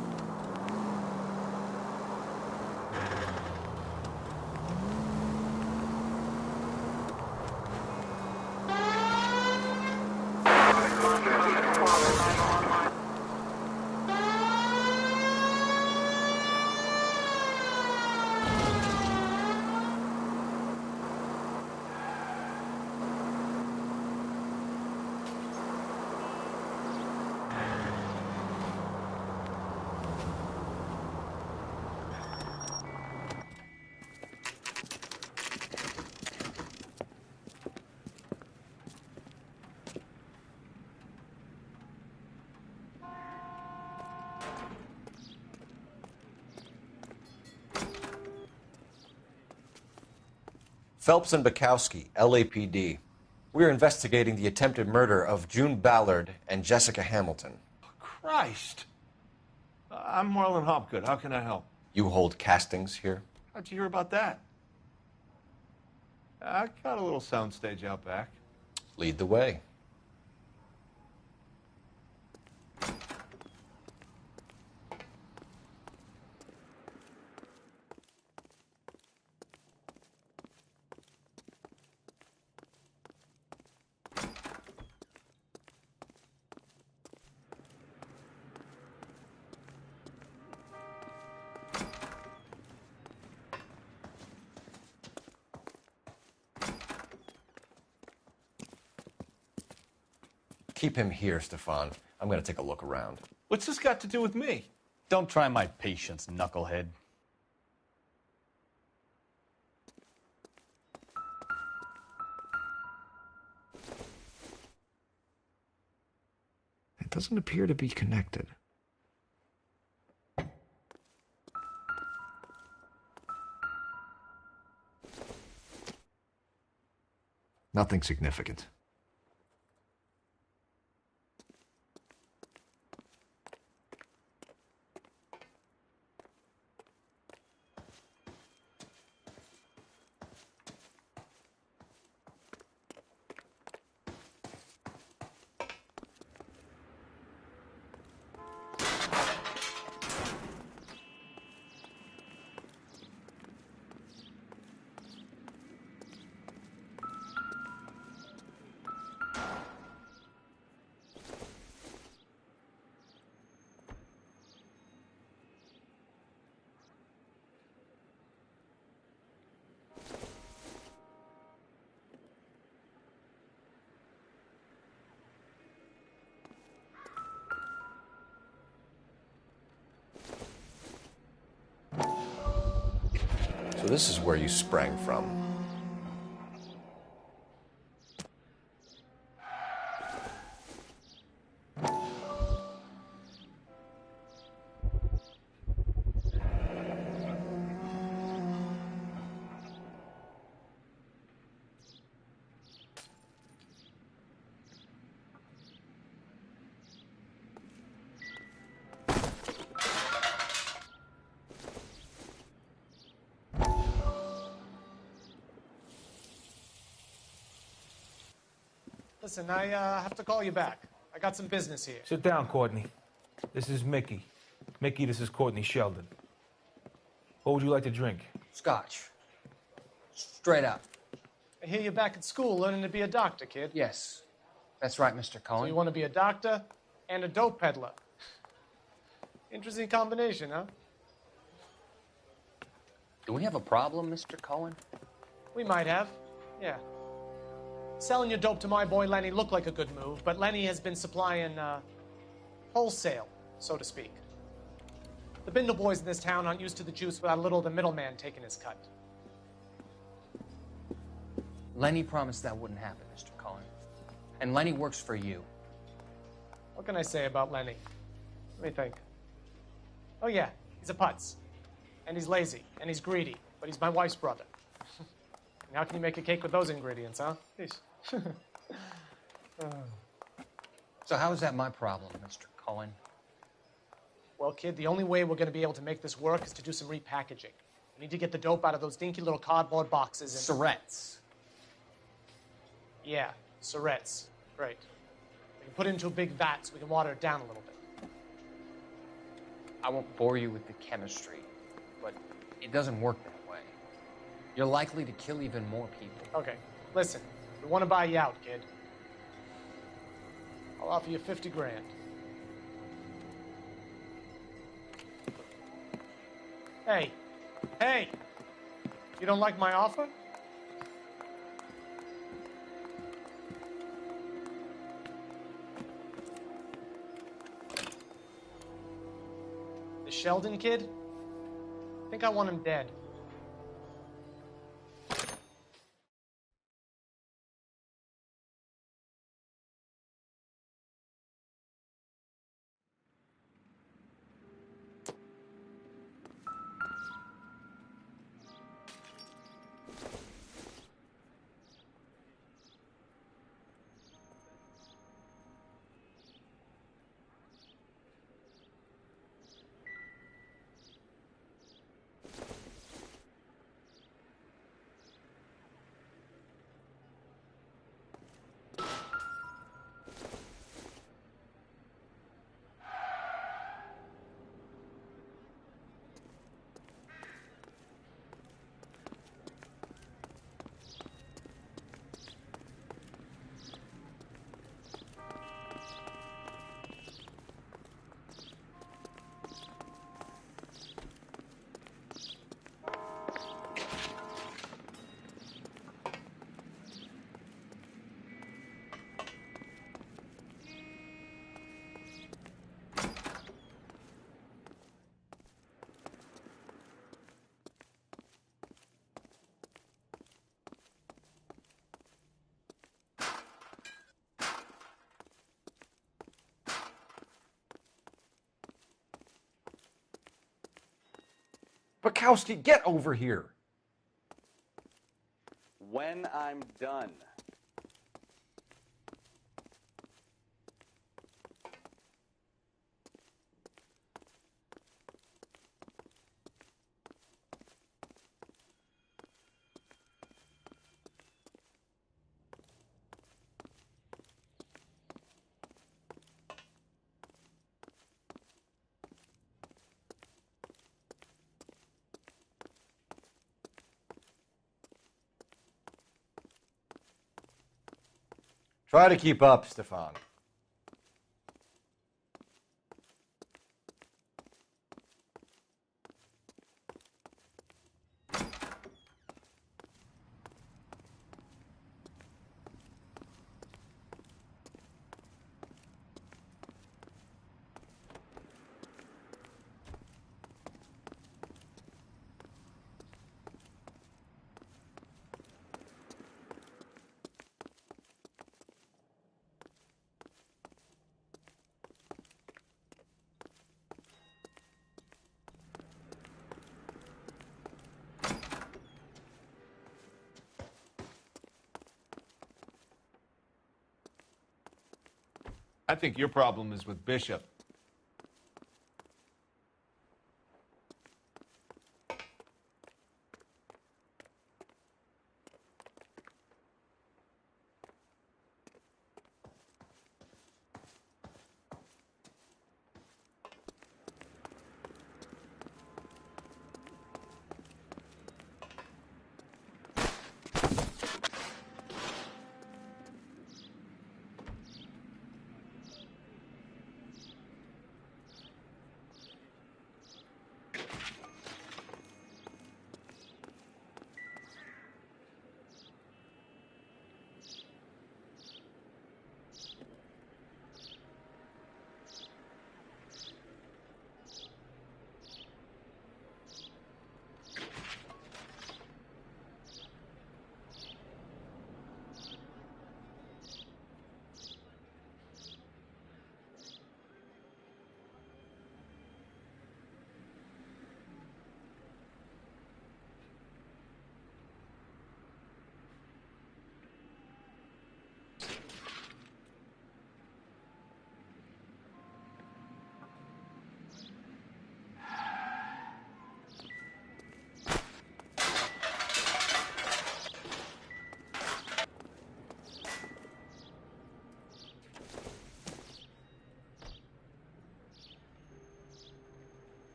Phelps and Bukowski, LAPD. We're investigating the attempted murder of June Ballard and Jessica Hamilton. Christ. I'm Marlon Hopgood. How can I help? You hold castings here? How'd you hear about that? I got a little soundstage out back. Lead the way. Keep him here, Stefan. I'm going to take a look around. What's this got to do with me? Don't try my patience, knucklehead. It doesn't appear to be connected. Nothing significant. So this is where you sprang from. Listen, I have to call you back. I got some business here. Sit down, Courtney. This is Mickey. Mickey, this is Courtney Sheldon. What would you like to drink? Scotch. Straight up. I hear you're back at school learning to be a doctor, kid. Yes. That's right, Mr. Cohen. So you want to be a doctor and a dope peddler. Interesting combination, huh? Do we have a problem, Mr. Cohen? We might have. Yeah. Selling your dope to my boy Lenny looked like a good move, but Lenny has been supplying, wholesale, so to speak. The Bindle boys in this town aren't used to the juice without a little of the middleman taking his cut. Lenny promised that wouldn't happen, Mr. Cullen. And Lenny works for you. What can I say about Lenny? Let me think. Oh yeah, he's a putz. And he's lazy, and he's greedy, but he's my wife's brother. And how can you make a cake with those ingredients, huh? So how is that my problem, Mr. Cullen? Well, kid, the only way we're going to be able to make this work is to do some repackaging. We need to get the dope out of those dinky little cardboard boxes and... Surrettes. Yeah, Surrettes. Great. We can put it into a big vat so we can water it down a little bit. I won't bore you with the chemistry, but it doesn't work that way. You're likely to kill even more people. Okay, listen. We want to buy you out, kid. I'll offer you 50 grand. Hey. Hey! You don't like my offer? The Sheldon kid? I think I want him dead. Bukowski, get over here. When I'm done. Try to keep up, Stefan. I think your problem is with Bishop.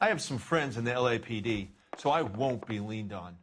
I have some friends in the LAPD, so I won't be leaned on.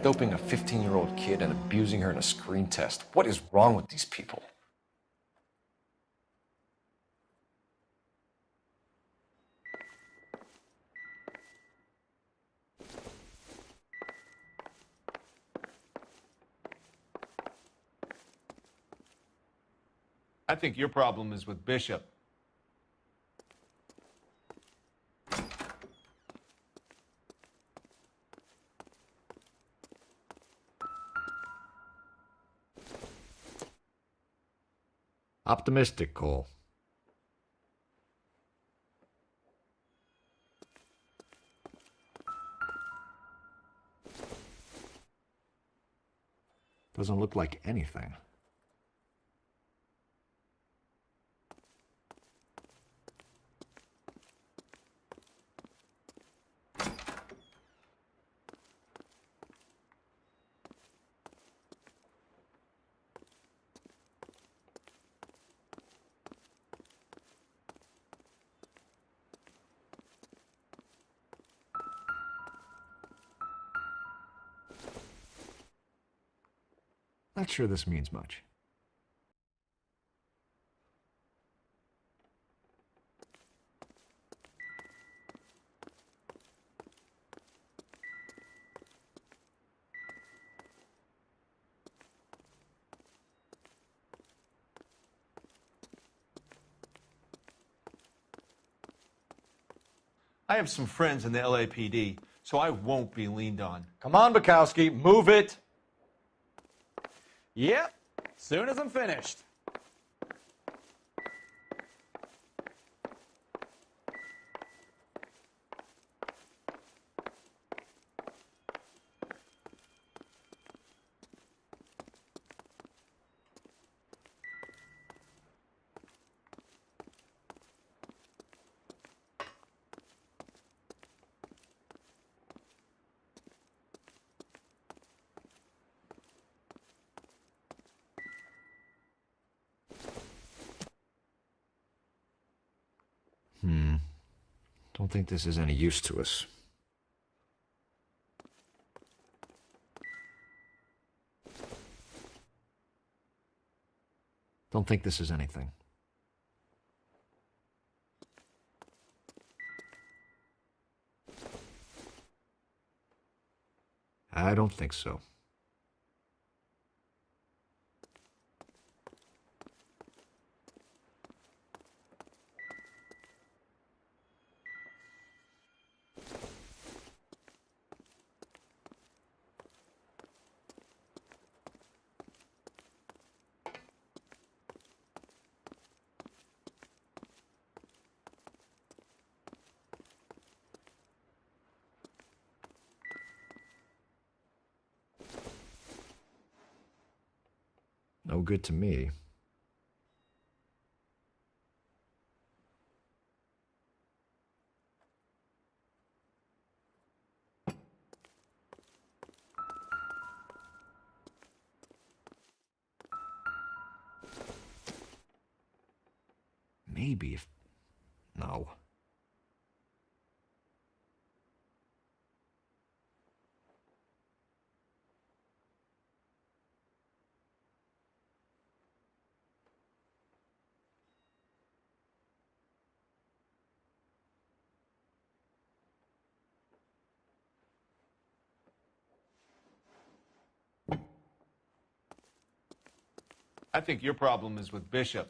Doping a 15-year-old kid and abusing her in a screen test. What is wrong with these people? I think your problem is with Bishop. Optimistic, Cole. Doesn't look like anything. Not sure this means much. I have some friends in the LAPD, so I won't be leaned on. Come on, Bukowski, move it! Yep, soon as I'm finished. Don't think this is any use to us. Don't think this is anything. I don't think so. No good to me. Maybe if... No. I think your problem is with Bishop.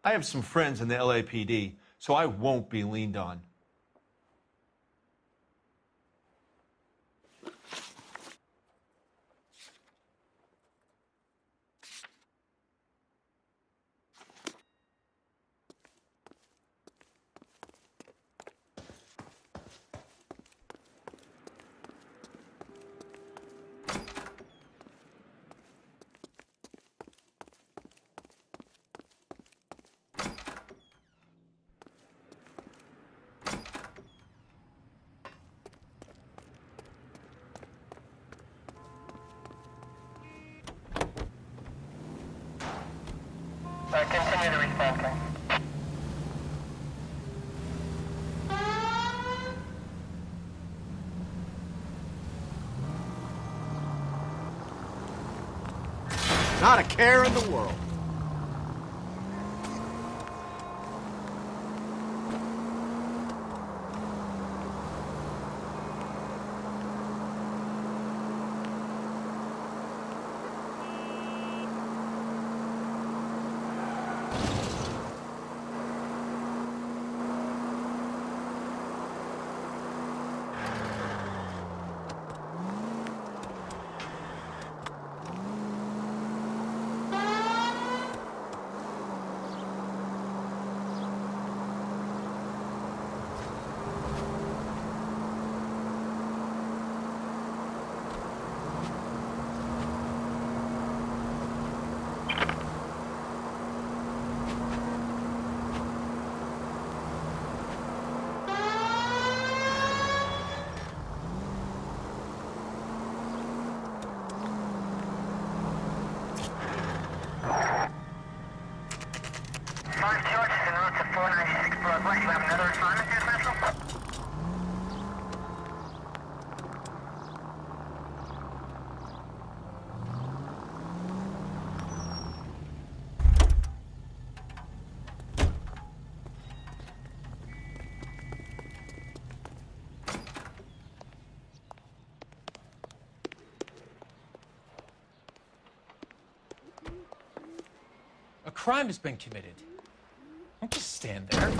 I have some friends in the LAPD, so I won't be leaned on. Continue to respond, King. Not a care in the world. A crime has been committed. Don't just stand there.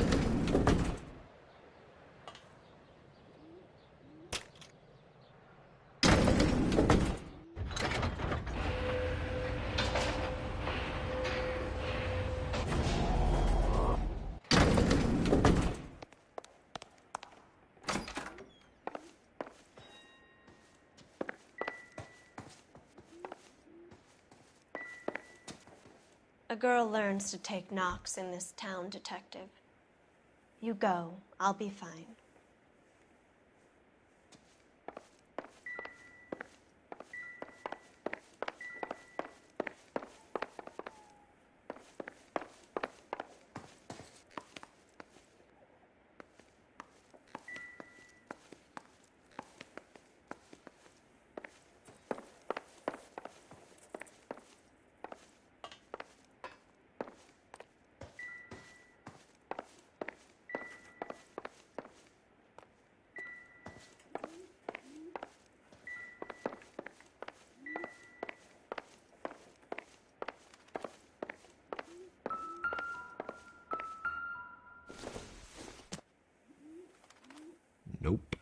A girl learns to take knocks in this town, Detective. You go. I'll be fine. Nope.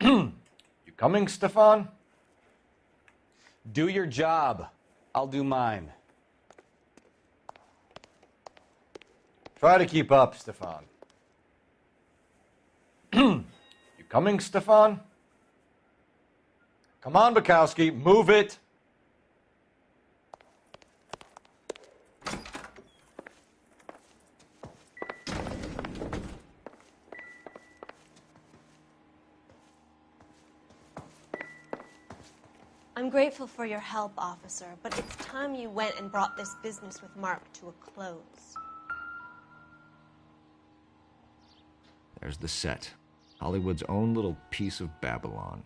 You coming, Stefan? Do your job. I'll do mine. Try to keep up, Stefan. You coming, Stefan? Come on, Bukowski, move it. I'm grateful for your help, officer, but it's time you went and brought this business with Mark to a close. There's the set. Hollywood's own little piece of Babylon.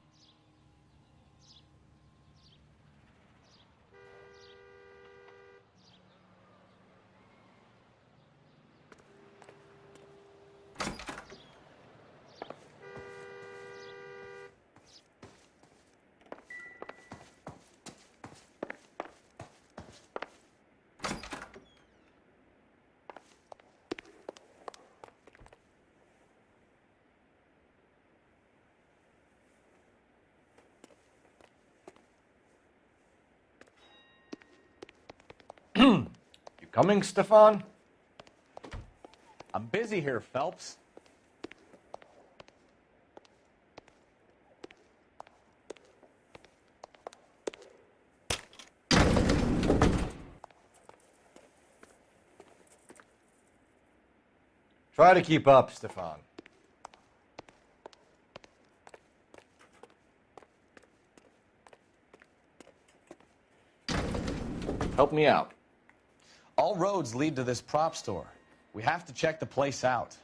You coming, Stefan? I'm busy here, Phelps. Try to keep up, Stefan. Help me out. All roads lead to this prop store. We have to check the place out.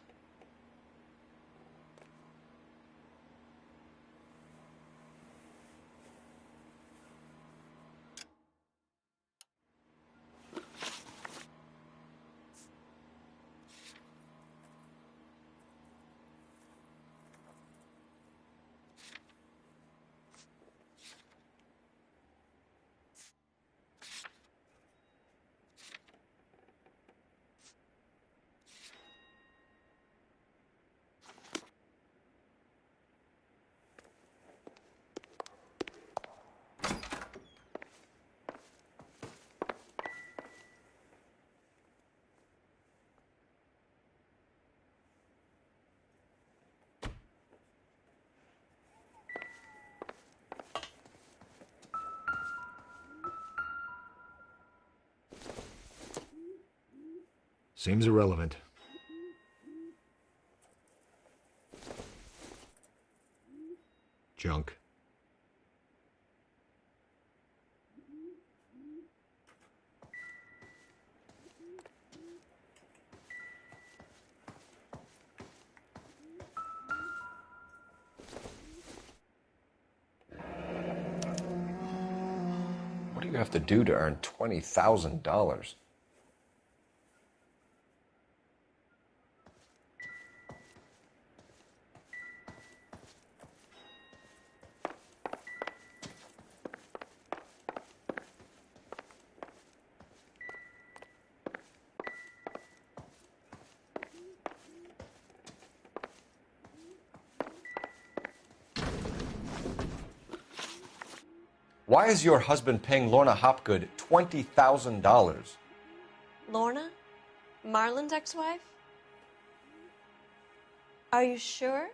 Seems irrelevant. Junk. What do you have to do to earn $20,000? Why is your husband paying Lorna Hopgood $20,000? Lorna? Marlon's ex-wife? Are you sure?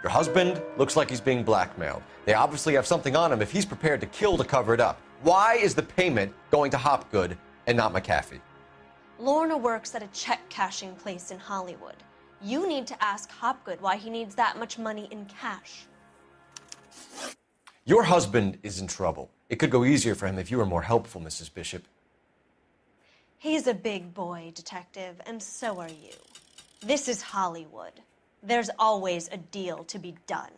Your husband looks like he's being blackmailed. They obviously have something on him if he's prepared to kill to cover it up. Why is the payment going to Hopgood and not McAfee? Lorna works at a check-cashing place in Hollywood. You need to ask Hopgood why he needs that much money in cash. Your husband is in trouble. It could go easier for him if you were more helpful, Mrs. Bishop. He's a big boy, detective, and so are you. This is Hollywood. There's always a deal to be done.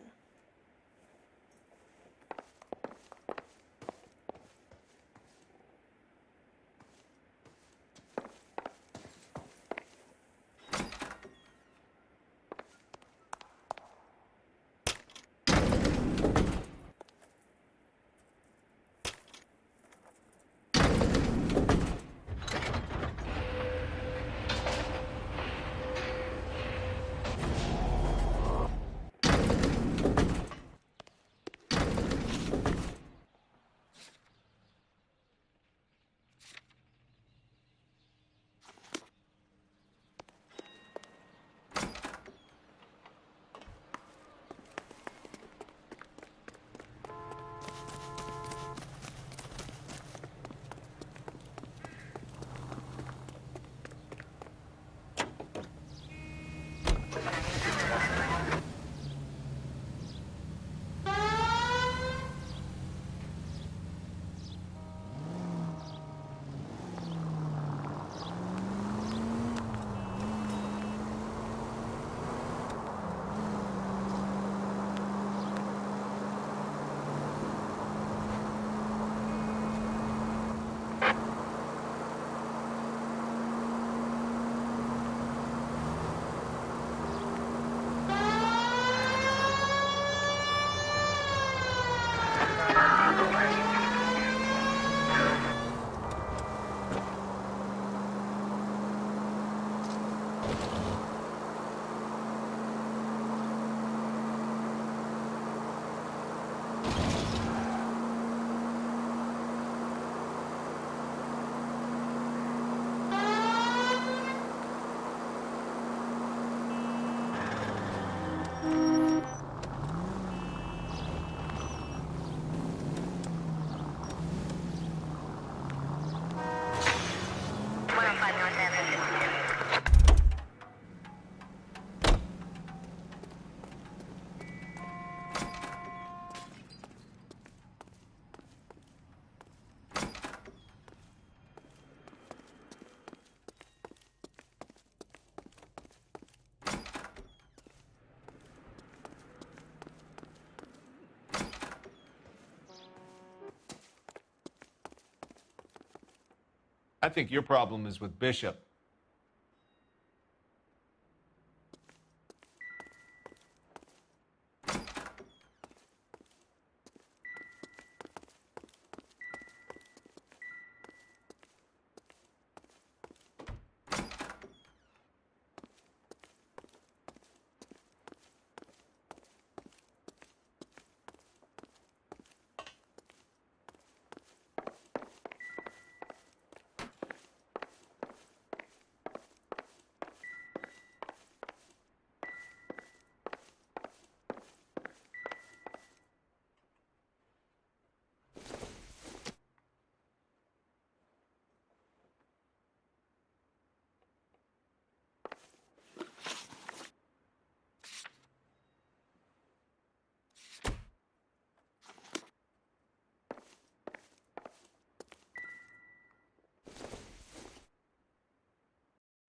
I think your problem is with Bishop.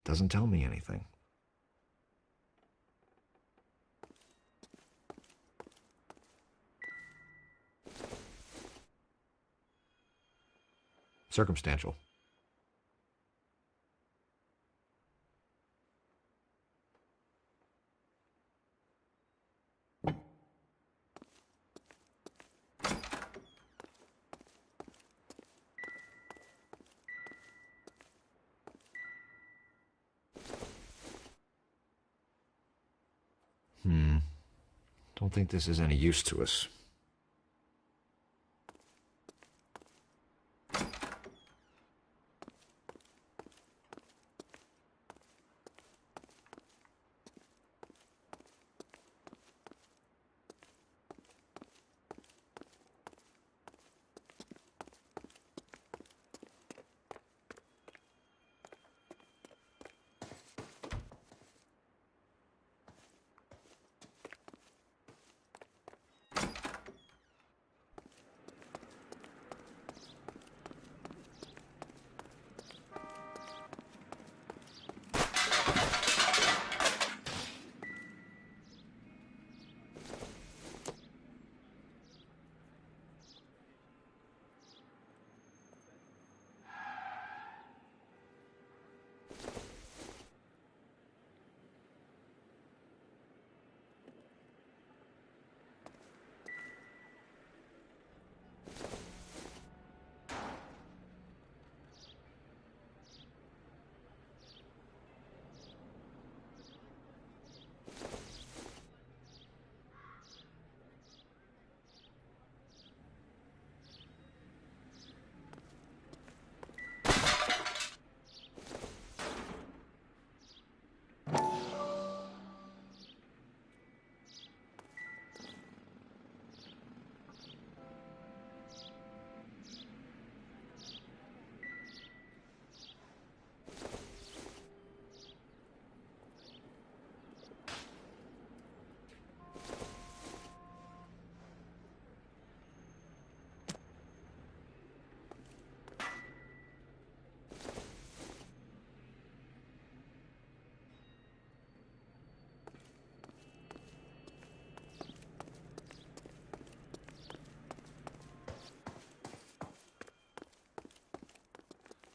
Doesn't tell me anything. Circumstantial. Don't think this is any use to us.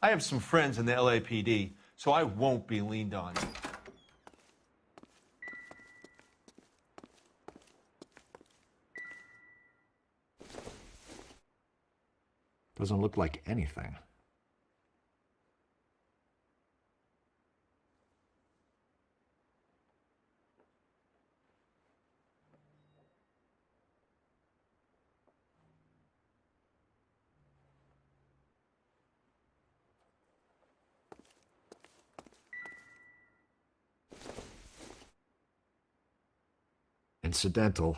I have some friends in the LAPD, so I won't be leaned on. Doesn't look like anything. Incidental.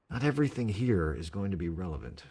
Not everything here is going to be relevant.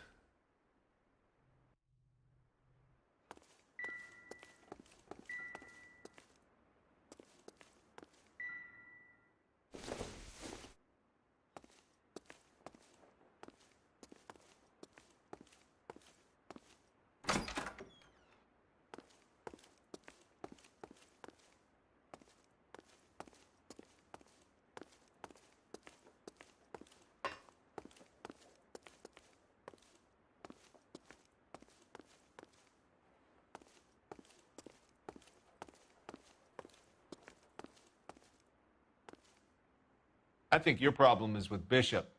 I think your problem is with Bishop.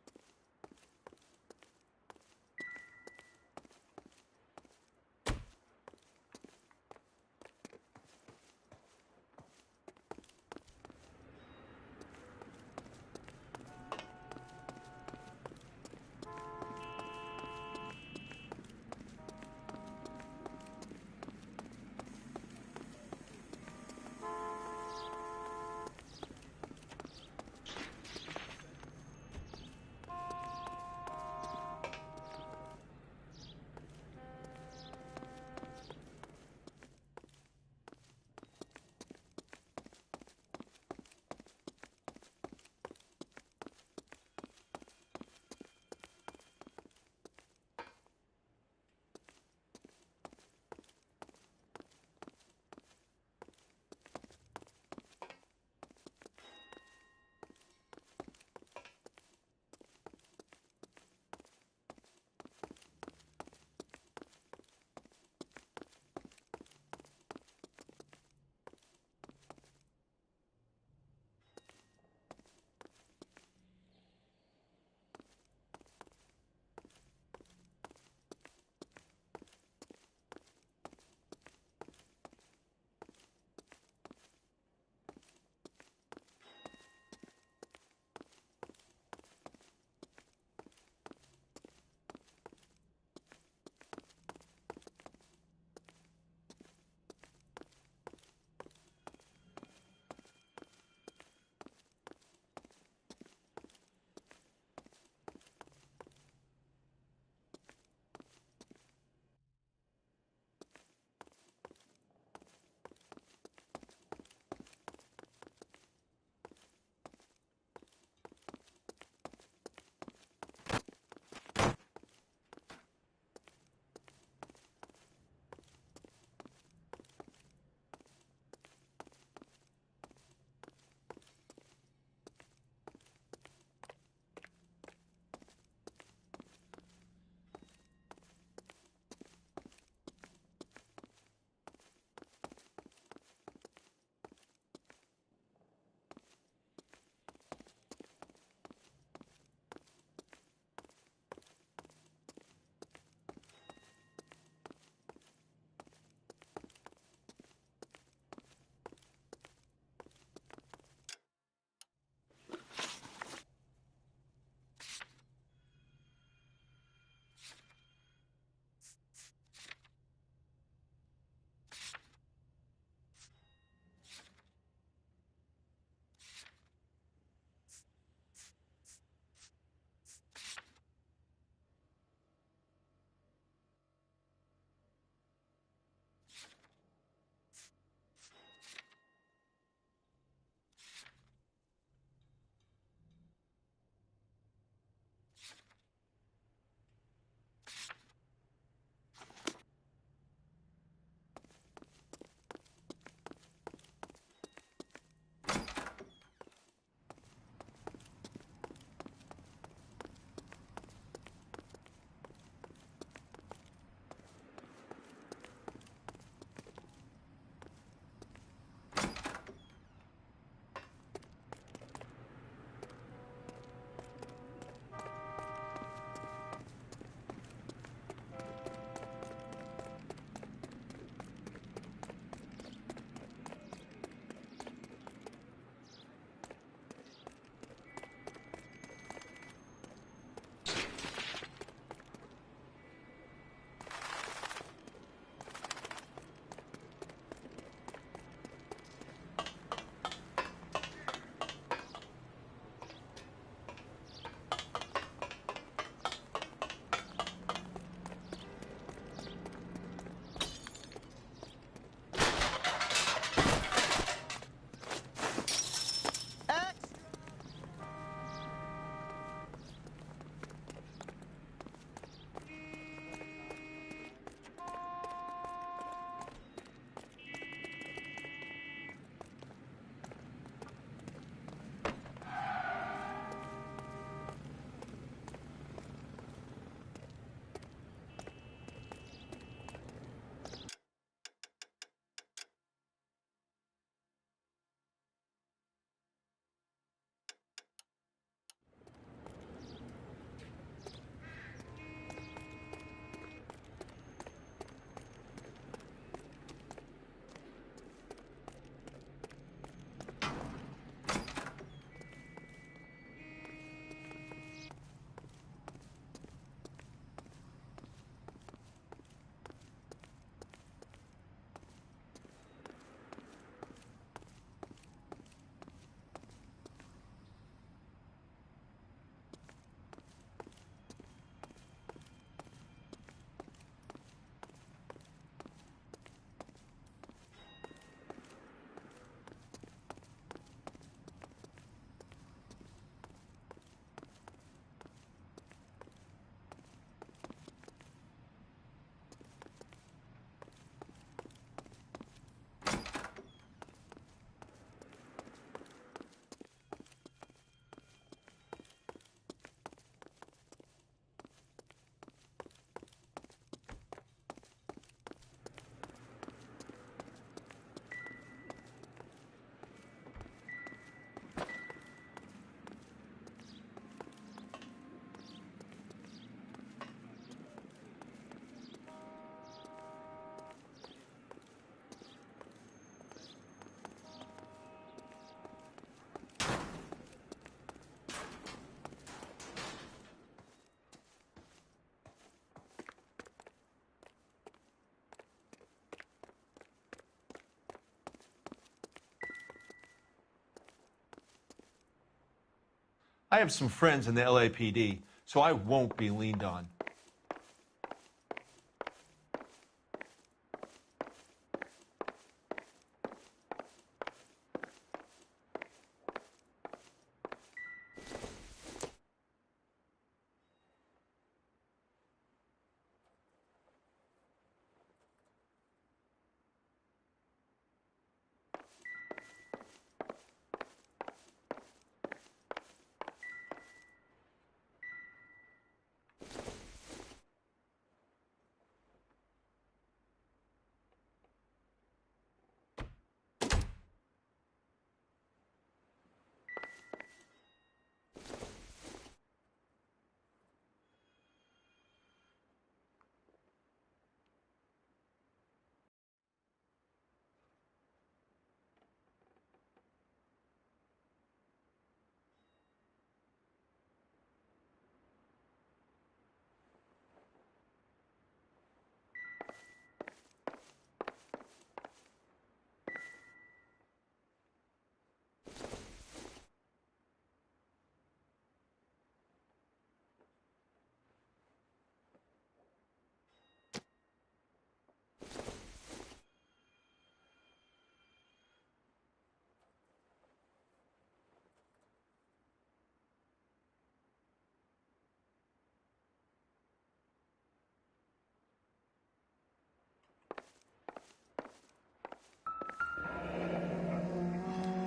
I have some friends in the LAPD, so I won't be leaned on.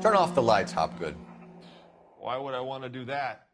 Turn off the lights, Hopgood. Why would I want to do that?